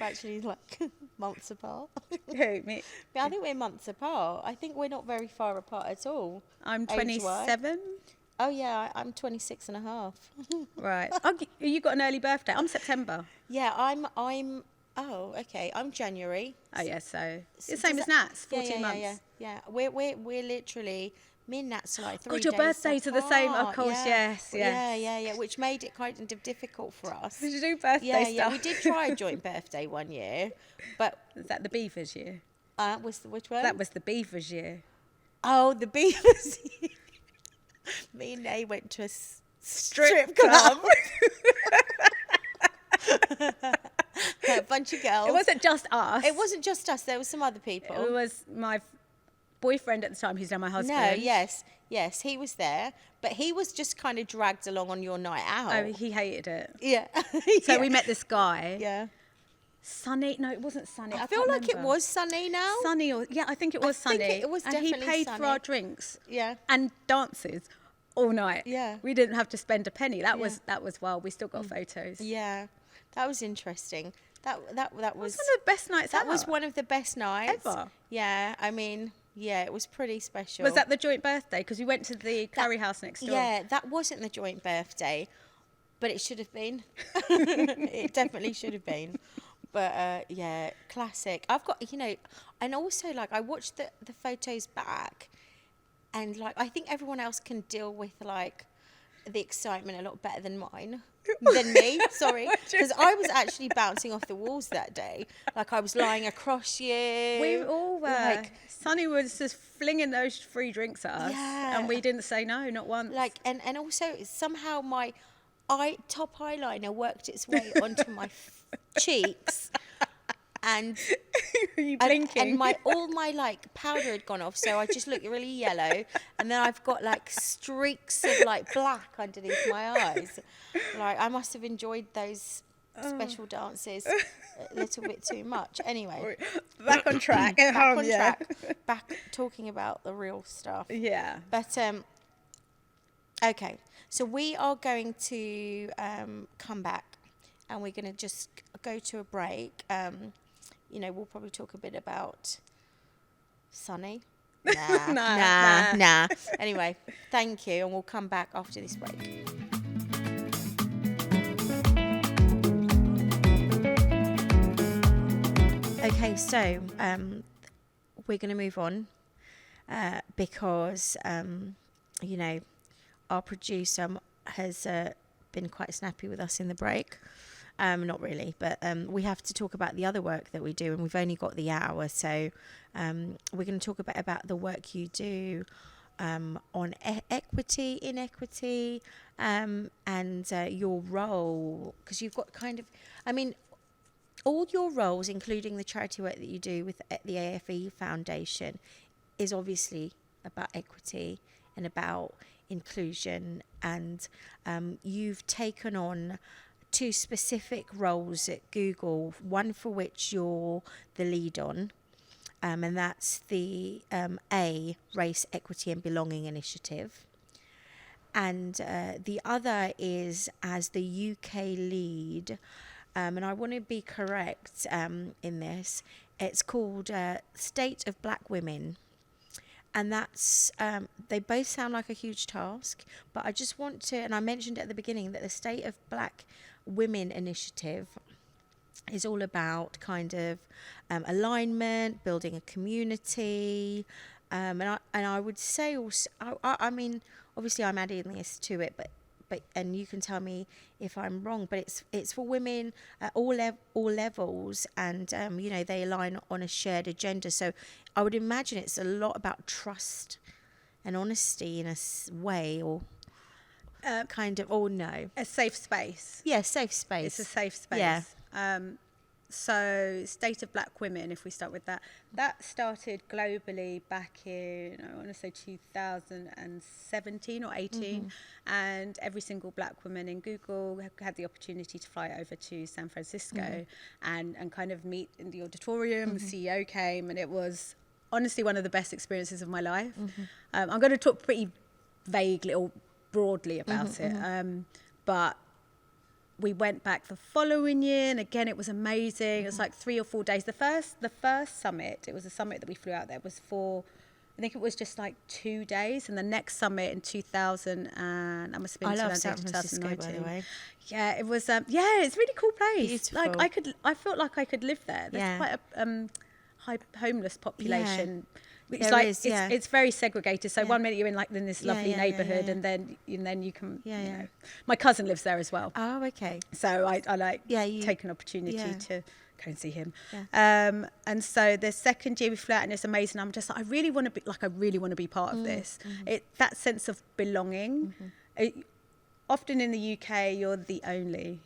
actually like months apart. Who, me? But I think we're months apart. I think we're not very far apart at all. I'm age-wise. 27. Oh yeah, I'm 26 and a half. Right. Oh, you got an early birthday. I'm September. Yeah, I'm. Oh, okay. I'm January. Oh yeah, so it's the Does same as Nat's. 14 months. Yeah. We're literally, me and Nat's are like 3 days God, your birthdays are the same. Of apart. course, yes. Yeah. Which made it kind of difficult for us. Did you do birthday Yeah, stuff? we did try a joint birthday one year, but Is that the Beavers year? which one? That was the Beavers year. Oh, the Beavers. Me and Nay went to a strip club. A bunch of girls. It wasn't just us. It wasn't just us. There were some other people. It was my boyfriend at the time, who's now my husband. No, yes, he was there, but he was just kind of dragged along on your night out. Oh, he hated it. Yeah. So we met this guy. Yeah. Sunny? No, it wasn't Sunny. I feel like it was Sunny now. Sunny, I think it was I think Sunny. it was and definitely he paid for Sunny. our drinks. Yeah. And dances all night. Yeah. We didn't have to spend a penny. That was wild. We still got photos. Yeah. That was interesting. That was It was one of the best nights that ever. was one of the best nights Ever. Yeah, I mean, yeah, it was pretty special. Was that the joint birthday? Because we went to the curry house next door. Yeah, that wasn't the joint birthday, but it should have been. It definitely should have been. But yeah, classic. I've got, and also like I watched the photos back, and like I think everyone else can deal with like the excitement a lot better than me. Sorry, because I was actually bouncing off the walls that day. Like I was lying across you. We all were. Like, Sunny was just flinging those free drinks at us, and we didn't say no, not once. like, and also somehow my top eyeliner worked its way onto my cheeks. And you blinking? and all my like powder had gone off, so I just looked really yellow, and then I've got like streaks of like black underneath my eyes. Like I must have enjoyed those special dances a little bit too much. Anyway, back on track. Back talking about the real stuff. Yeah. But okay, so we are going to come back, and we're going to just go to a break. We'll probably talk a bit about Sunny. Nah. Anyway, thank you, and we'll come back after this break. Okay, so we're going to move on because, our producer has been quite snappy with us in the break. Not really, but we have to talk about the other work that we do, and we've only got the hour. So we're going to talk a bit about the work you do on equity, inequity, and your role, because you've got all your roles, including the charity work that you do with the AFE Foundation, is obviously about equity and about inclusion, and you've taken on 2 specific roles at Google, one for which you're the lead on, and that's the A, Race, Equity and Belonging Initiative. And the other is as the UK lead, and I want to be correct in this, it's called State of Black Women. And that's, they both sound like a huge task, but I just want to, and I mentioned at the beginning that the State of Black Women Initiative is all about kind of alignment, building a community, and I would say also, I mean, obviously I'm adding this to it, but and you can tell me if I'm wrong, but it's for women at all levels, and they align on a shared agenda. So I would imagine it's a lot about trust and honesty in a way, or kind of, or no? A safe space. Yeah, safe space. It's a safe space. Yeah. So State of Black Women, if we start with that started globally back in, I want to say 2017 or 18. And every single black woman in Google had the opportunity to fly over to San Francisco and kind of meet in the auditorium. The CEO came, and it was honestly one of the best experiences of my life. I'm going to talk pretty vaguely or broadly about it. But we went back the following year, and again, it was amazing. It was like 3 or 4 days. The first summit, it was a summit that we flew out there, was for, I think it was just like 2 days. And the next summit in 2000, and I must have been I love San Francisco, by the way. Yeah, it was, it's a really cool place. Beautiful. Like I felt like I could live there. There's quite a high homeless population. It's There like is, it's very segregated. So 1 minute you're in this lovely neighborhood, yeah. and then you can. You know. My cousin lives there as well. Oh, okay. So I like take an opportunity to go and see him. Yeah. And so the second year we flew out, and it's amazing. I'm just like, I really want to be part of this. That sense of belonging. Often in the UK, you're the only.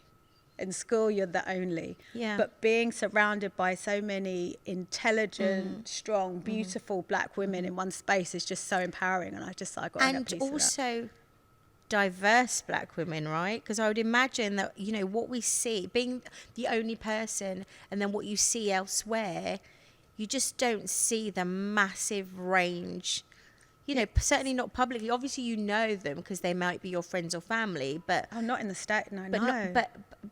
In school, you're the only. Yeah. But being surrounded by so many intelligent, strong, beautiful black women in one space is just so empowering. And I got to get a piece of that. And also diverse black women, right? Because I would imagine that, what we see, being the only person, and then what you see elsewhere, you just don't see the massive range. Certainly not publicly. Obviously, you know them because they might be your friends or family, but not in the state. No,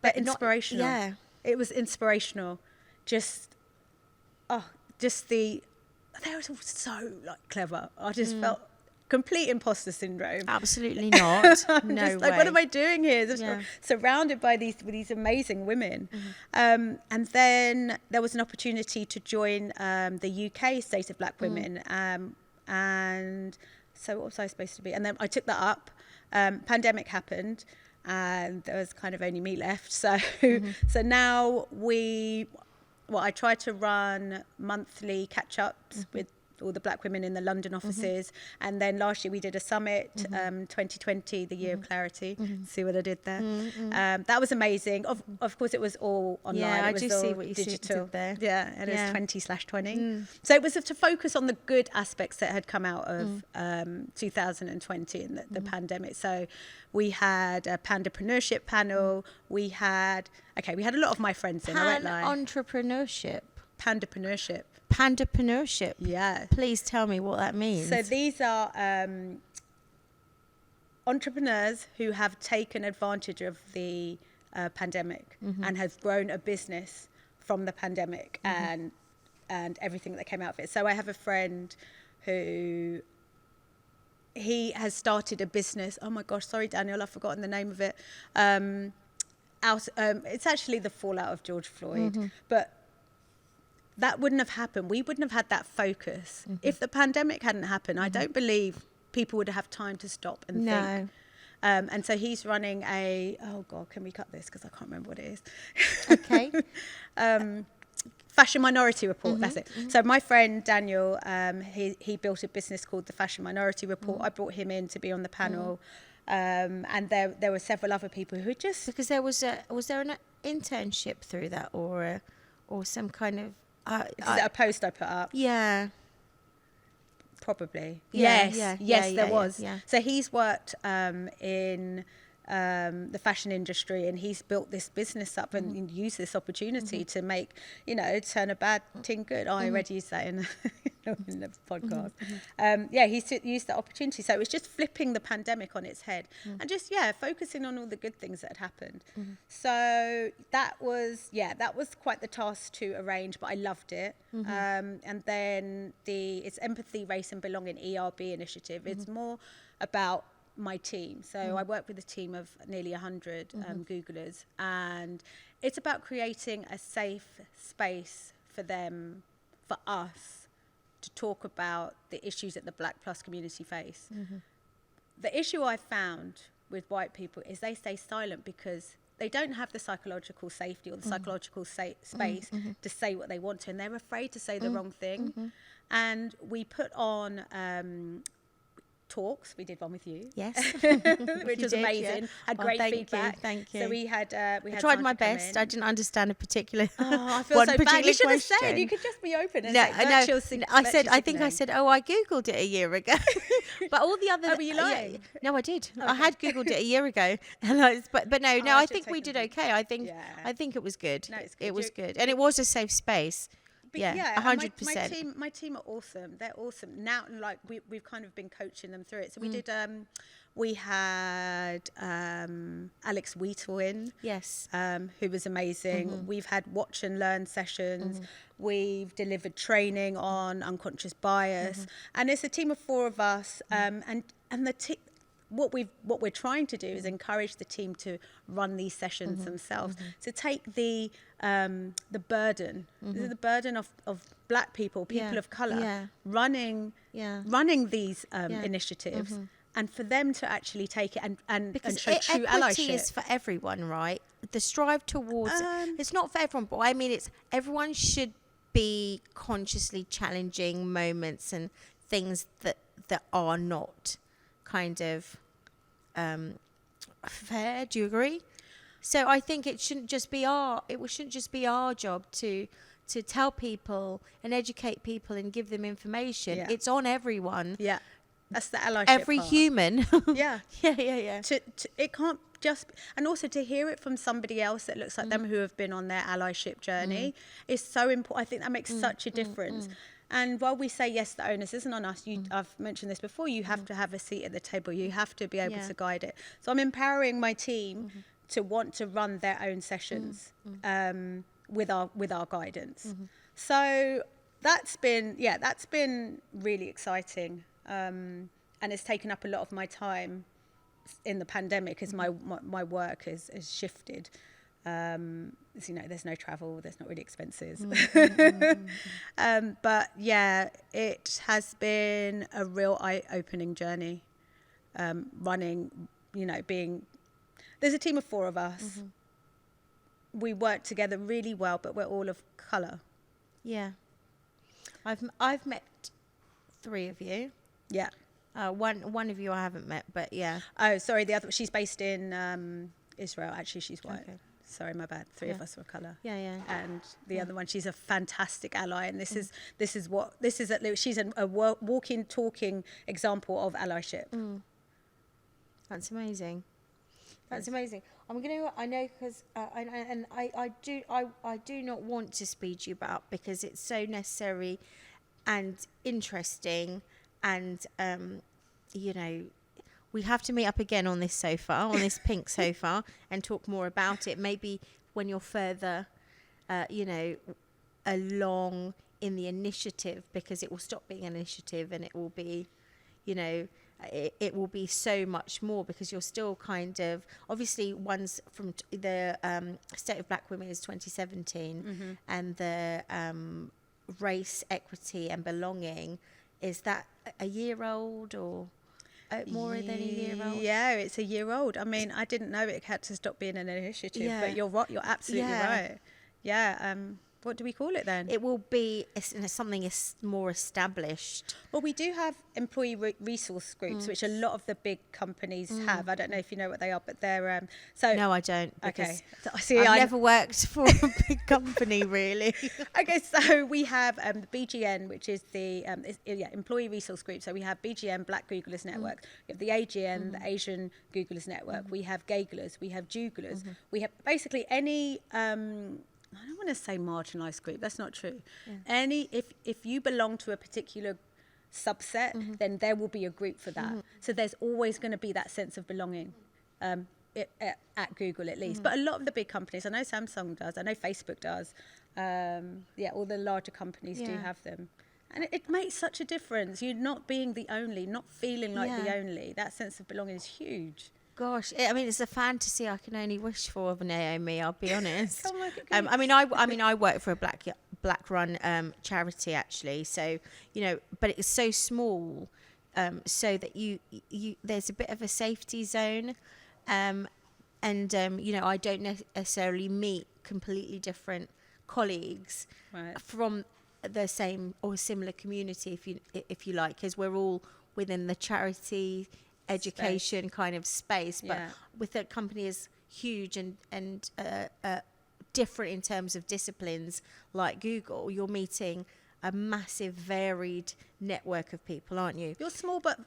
but inspirational. Not, it was inspirational. They were all so clever. I just felt complete imposter syndrome. Absolutely not. No just way. What am I doing here? Surrounded by these amazing women. And then there was an opportunity to join the UK State of Black Women. And so what was I supposed to be? And then I took that up. Pandemic happened, and there was kind of only me left. So so now I try to run monthly catch-ups with all the black women in the London offices. And then last year we did a summit, 2020, the year of clarity. See what I did there? That was amazing. Of course, it was all online. Yeah, it was I do all see what you digital. did there. Yeah, and it was 20/20. So it was to focus on the good aspects that had come out of 2020 and the pandemic. So we had a pandapreneurship panel. We had a lot of my friends in. I won't lie. Entrepreneurship. Pandapreneurship. Yeah. Please tell me what that means. So these are entrepreneurs who have taken advantage of the pandemic and have grown a business from the pandemic and everything that came out of it. So I have a friend who he has started a business. Oh my gosh, sorry Daniel, I've forgotten the name of it. It's actually the fallout of George Floyd, but that wouldn't have happened. We wouldn't have had that focus. If the pandemic hadn't happened, I don't believe people would have time to stop and think. And so he's running oh God, can we cut this? Because I can't remember what it is. Okay. Fashion Minority Report, that's it. So my friend Daniel, he built a business called the Fashion Minority Report. I brought him in to be on the panel. And there were several other people who just... Because was there an internship through that or some kind of... Is that a post I put up? Yeah. Probably. Yeah, Yes, there was. Yeah. So he's worked in the fashion industry, and he's built this business up and used this opportunity to make, turn a bad thing good. I already used that in the podcast. He's used that opportunity. So it was just flipping the pandemic on its head and just, focusing on all the good things that had happened. So that was quite the task to arrange, but I loved it. And then it's Empathy, Race and Belonging ERB initiative. It's more about my team. So I work with a team of nearly 100 Googlers, and it's about creating a safe space for us to talk about the issues that the Black plus community face. The issue I found with white people is they stay silent because they don't have the psychological safety or the psychological space to say what they want to, and they're afraid to say the wrong thing. And we put on talks. We did one with you. Yes. Which was amazing. Yeah. Had great feedback. Thank you. So we had I tried my Sandra come best. in. I didn't understand a particular I feel one so particular bad. You should have question. said. You could just be open and No, say no. virtual sig- I said. virtual I think I signaling. said. Oh, I googled it a year ago. But all the other. Oh, were you lying? No, I did. Okay. I had googled it a year ago, and but no. I I should think we take did a- okay. I think. Yeah. I think it was good. No, it's good. It was You're- good, and it was a safe space. But Yeah, and 100%. My team are awesome. They're awesome. Now, like we've kind of been coaching them through it. So we had Alex Wheatle in. Yes. Who was amazing. We've had watch and learn sessions. We've delivered training on unconscious bias, and it's a team of 4 of us. And what we're trying to do is encourage the team to run these sessions themselves, to take the burden, the burden of Black people of colour, running these initiatives. And for them to actually take it and show true equity allyship. is for everyone, right? The strive towards it's not for everyone, but I mean it's everyone should be consciously challenging moments and things that are not kind of fair. Do you agree? So I think it shouldn't just be our job to tell people and educate people and give them information. Yeah. It's on everyone. Yeah. That's the allyship Every part. human. Yeah. Yeah. It can't just... And also to hear it from somebody else that looks like them who have been on their allyship journey is so important. I think that makes such a difference. And while we say, yes, the onus isn't on us, I've mentioned this before, you have to have a seat at the table. You have to be able to guide it. So I'm empowering my team to want to run their own sessions with our guidance. So that's been really exciting. And it's taken up a lot of my time in the pandemic as my work has shifted. As you know, there's no travel, there's not really expenses. But yeah, it has been a real eye-opening journey. Running, there's a team of 4 of us. We work together really well, but we're all of colour. Yeah. I've met 3 of you. Yeah. One of you I haven't met, but yeah. Oh, sorry. The other, she's based in Israel. Actually, she's white. Okay. Sorry, my bad. 3 of us are of colour. Yeah. And the other one, she's a fantastic ally, and she's a walking, talking example of allyship. That's amazing. That's amazing. I know because I do not want to speed you up because it's so necessary and interesting. And, we have to meet up again on this sofa, on this pink sofa, and talk more about it. Maybe when you're further, along in the initiative, because it will stop being an initiative and it will be, it will be so much more because you're still kind of, obviously one's from the State of Black Women is 2017 and the race, equity and belonging, is that a year old or more than a year old? Yeah, it's a year old. I mean, I didn't know it had to stop being an initiative, but you're absolutely right. Yeah. What do we call it then? It will be something more established. Well, we do have employee resource groups, which a lot of the big companies have. I don't know if you know what they are, but they're... No, I don't. Okay. I've never worked for a big company, really. Okay, so we have the BGN, which is the employee resource group. So we have BGN, Black Googlers Network. We have the AGN, the Asian Googlers Network. We have Gaglers. We have Juglers. We have basically any... I don't want to say marginalised group. That's not true. Yeah. If you belong to a particular subset, then there will be a group for that. So there's always going to be that sense of belonging at Google at least. But a lot of the big companies, I know Samsung does, I know Facebook does. All the larger companies do have them. And it makes such a difference. You're not being the only, not feeling like the only. That sense of belonging is huge. Gosh, I mean, it's a fantasy I can only wish for of Naomi, I'll be honest. Oh my God. I work for a black run charity actually, so but it's so small, so that you there's a bit of a safety zone, and I don't necessarily meet completely different colleagues from the same or similar community, if you like, because we're all within the charity education kind of space. But with a company as huge and different in terms of disciplines like Google, you're meeting a massive varied network of people, aren't you? You're small but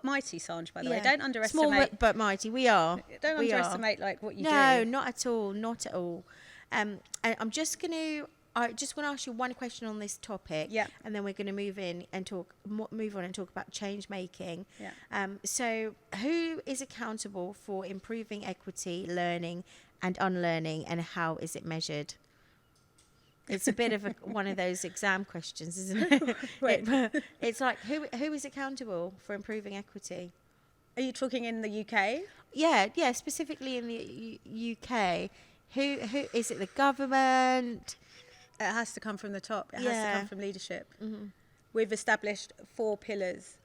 mighty, Sandra, by the way. Don't underestimate. Small but mighty. We are. Don't underestimate like what you do. No, not at all. Not at all. And I just want to ask you one question on this topic. Yeah. And then we're going to move on and talk about change making. Yeah. So who is accountable for improving equity, learning and unlearning, and how is it measured? It's a bit of one of those exam questions, isn't it? It's like, who is accountable for improving equity? Are you talking in the UK? Yeah, specifically in the UK. Who is it? The government? It has to come from the top. It has to come from leadership. Mm-hmm. We've established 4 pillars.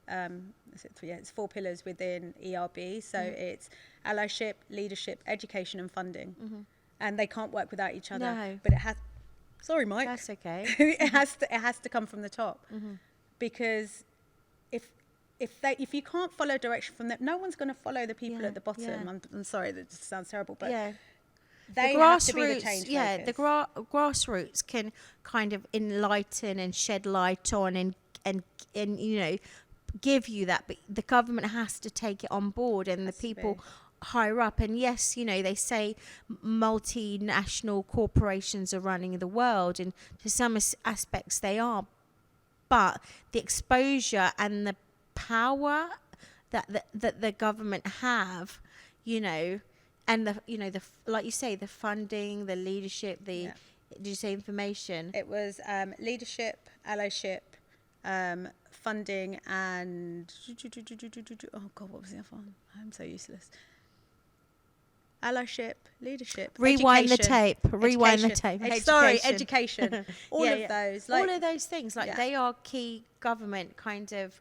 It's 4 pillars within ERB. So it's allyship, leadership, education, and funding. Mm-hmm. And they can't work without each other. No. But it has. Sorry, Mike. That's okay. It has to come from the top, because if you can't follow direction from them, no one's going to follow the people at the bottom. Yeah. I'm sorry, that just sounds terrible, but they have to be the change makers. The grassroots can kind of enlighten and shed light on and you know, give you that, but the government has to take it on board, and the people higher up. And yes, you know, they say multinational corporations are running the world, and to some aspects they are, but the exposure and the power that the government have, you know, and the like you say, the funding, the leadership, did you say information? It was leadership, allyship, funding, and oh god, what was the other one? I'm so useless. Allyship, leadership, rewind education, the tape. Sorry, education. All of those. All of those things. Like they are key government kind of.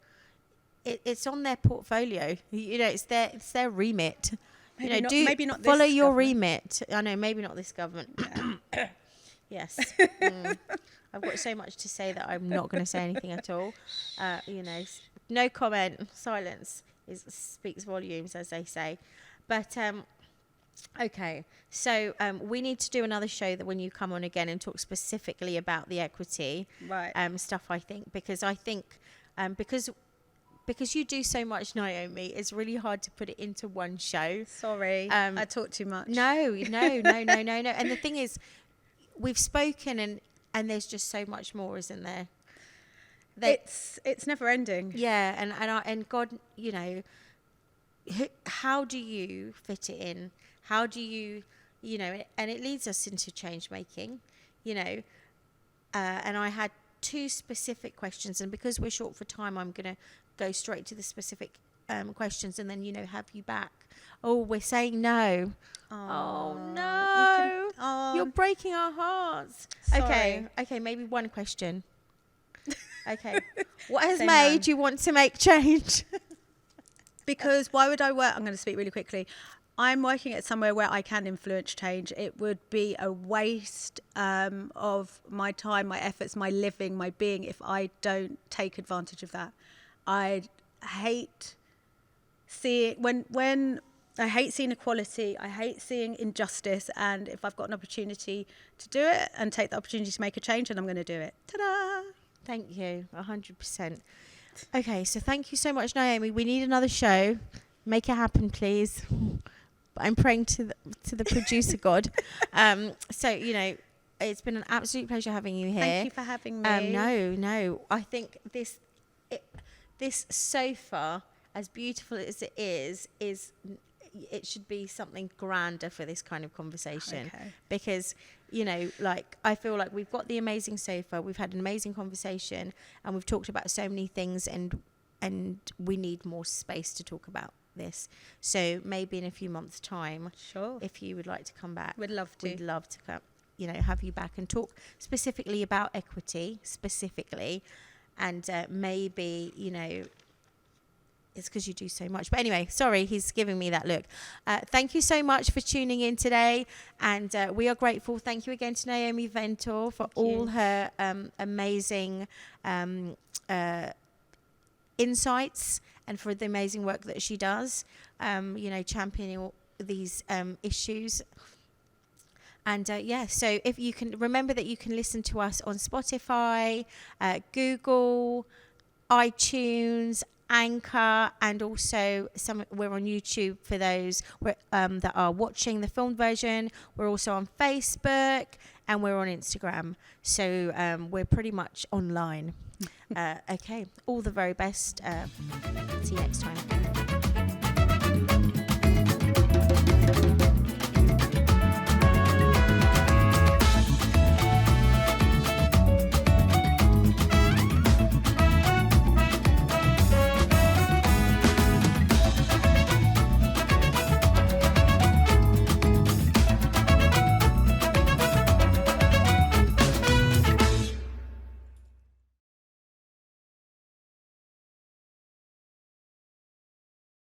It's on their portfolio. You know, it's their remit. Maybe maybe not follow this your government. remit. I know, maybe not this government. Yes. I've got so much to say that I'm not going to say anything at all. You know, no comment. Silence speaks volumes, as they say. But okay, so we need to do another show that when you come on again and talk specifically about the equity stuff. I think because you do so much, Naomi, it's really hard to put it into one show. Sorry, I talk too much. No. And the thing is, we've spoken and there's just so much more, isn't there? It's never ending. Yeah, and God, you know, how do you fit it in? How do you know, and it leads us into change making, you know, and I had 2 specific questions, and because we're short for time, I'm going to go straight to the specific questions, and then, you know, have you back. Oh, we're saying no. Oh no. You're breaking our hearts. Sorry. Okay, maybe one question. Okay. What has made you want to make change? Because why would I work? I'm going to speak really quickly. I'm working at somewhere where I can influence change. It would be a waste of my time, my efforts, my living, my being if I don't take advantage of that. I hate seeing when I hate seeing equality. I hate seeing injustice. And if I've got an opportunity to do it and take the opportunity to make a change, then I'm going to do it. Ta-da! Thank you, 100%. Okay, so thank you so much, Naomi. We need another show. Make it happen, please. I'm praying to the producer God. So, you know, it's been an absolute pleasure having you here. Thank you for having me. No. I think this sofa, as beautiful as it is it should be something grander for this kind of conversation. Okay. Because, you know, like, I feel like we've got the amazing sofa, we've had an amazing conversation, and we've talked about so many things, and we need more space to talk about this. So maybe in a few months' time, sure, if you would like to come back, we'd love to come, you know, have you back and talk specifically about equity, and maybe, you know, it's because you do so much. But anyway, sorry, he's giving me that look. Thank you so much for tuning in today, and we are grateful. Thank you again to Naomi Ventour for all her amazing insights and for the amazing work that she does, championing all these issues. And so if you can remember that you can listen to us on Spotify, Google, iTunes, Anchor, and also we're on YouTube for those that are watching the film version. We're also on Facebook, and we're on Instagram. So we're pretty much online. Okay, all the very best. See you next time.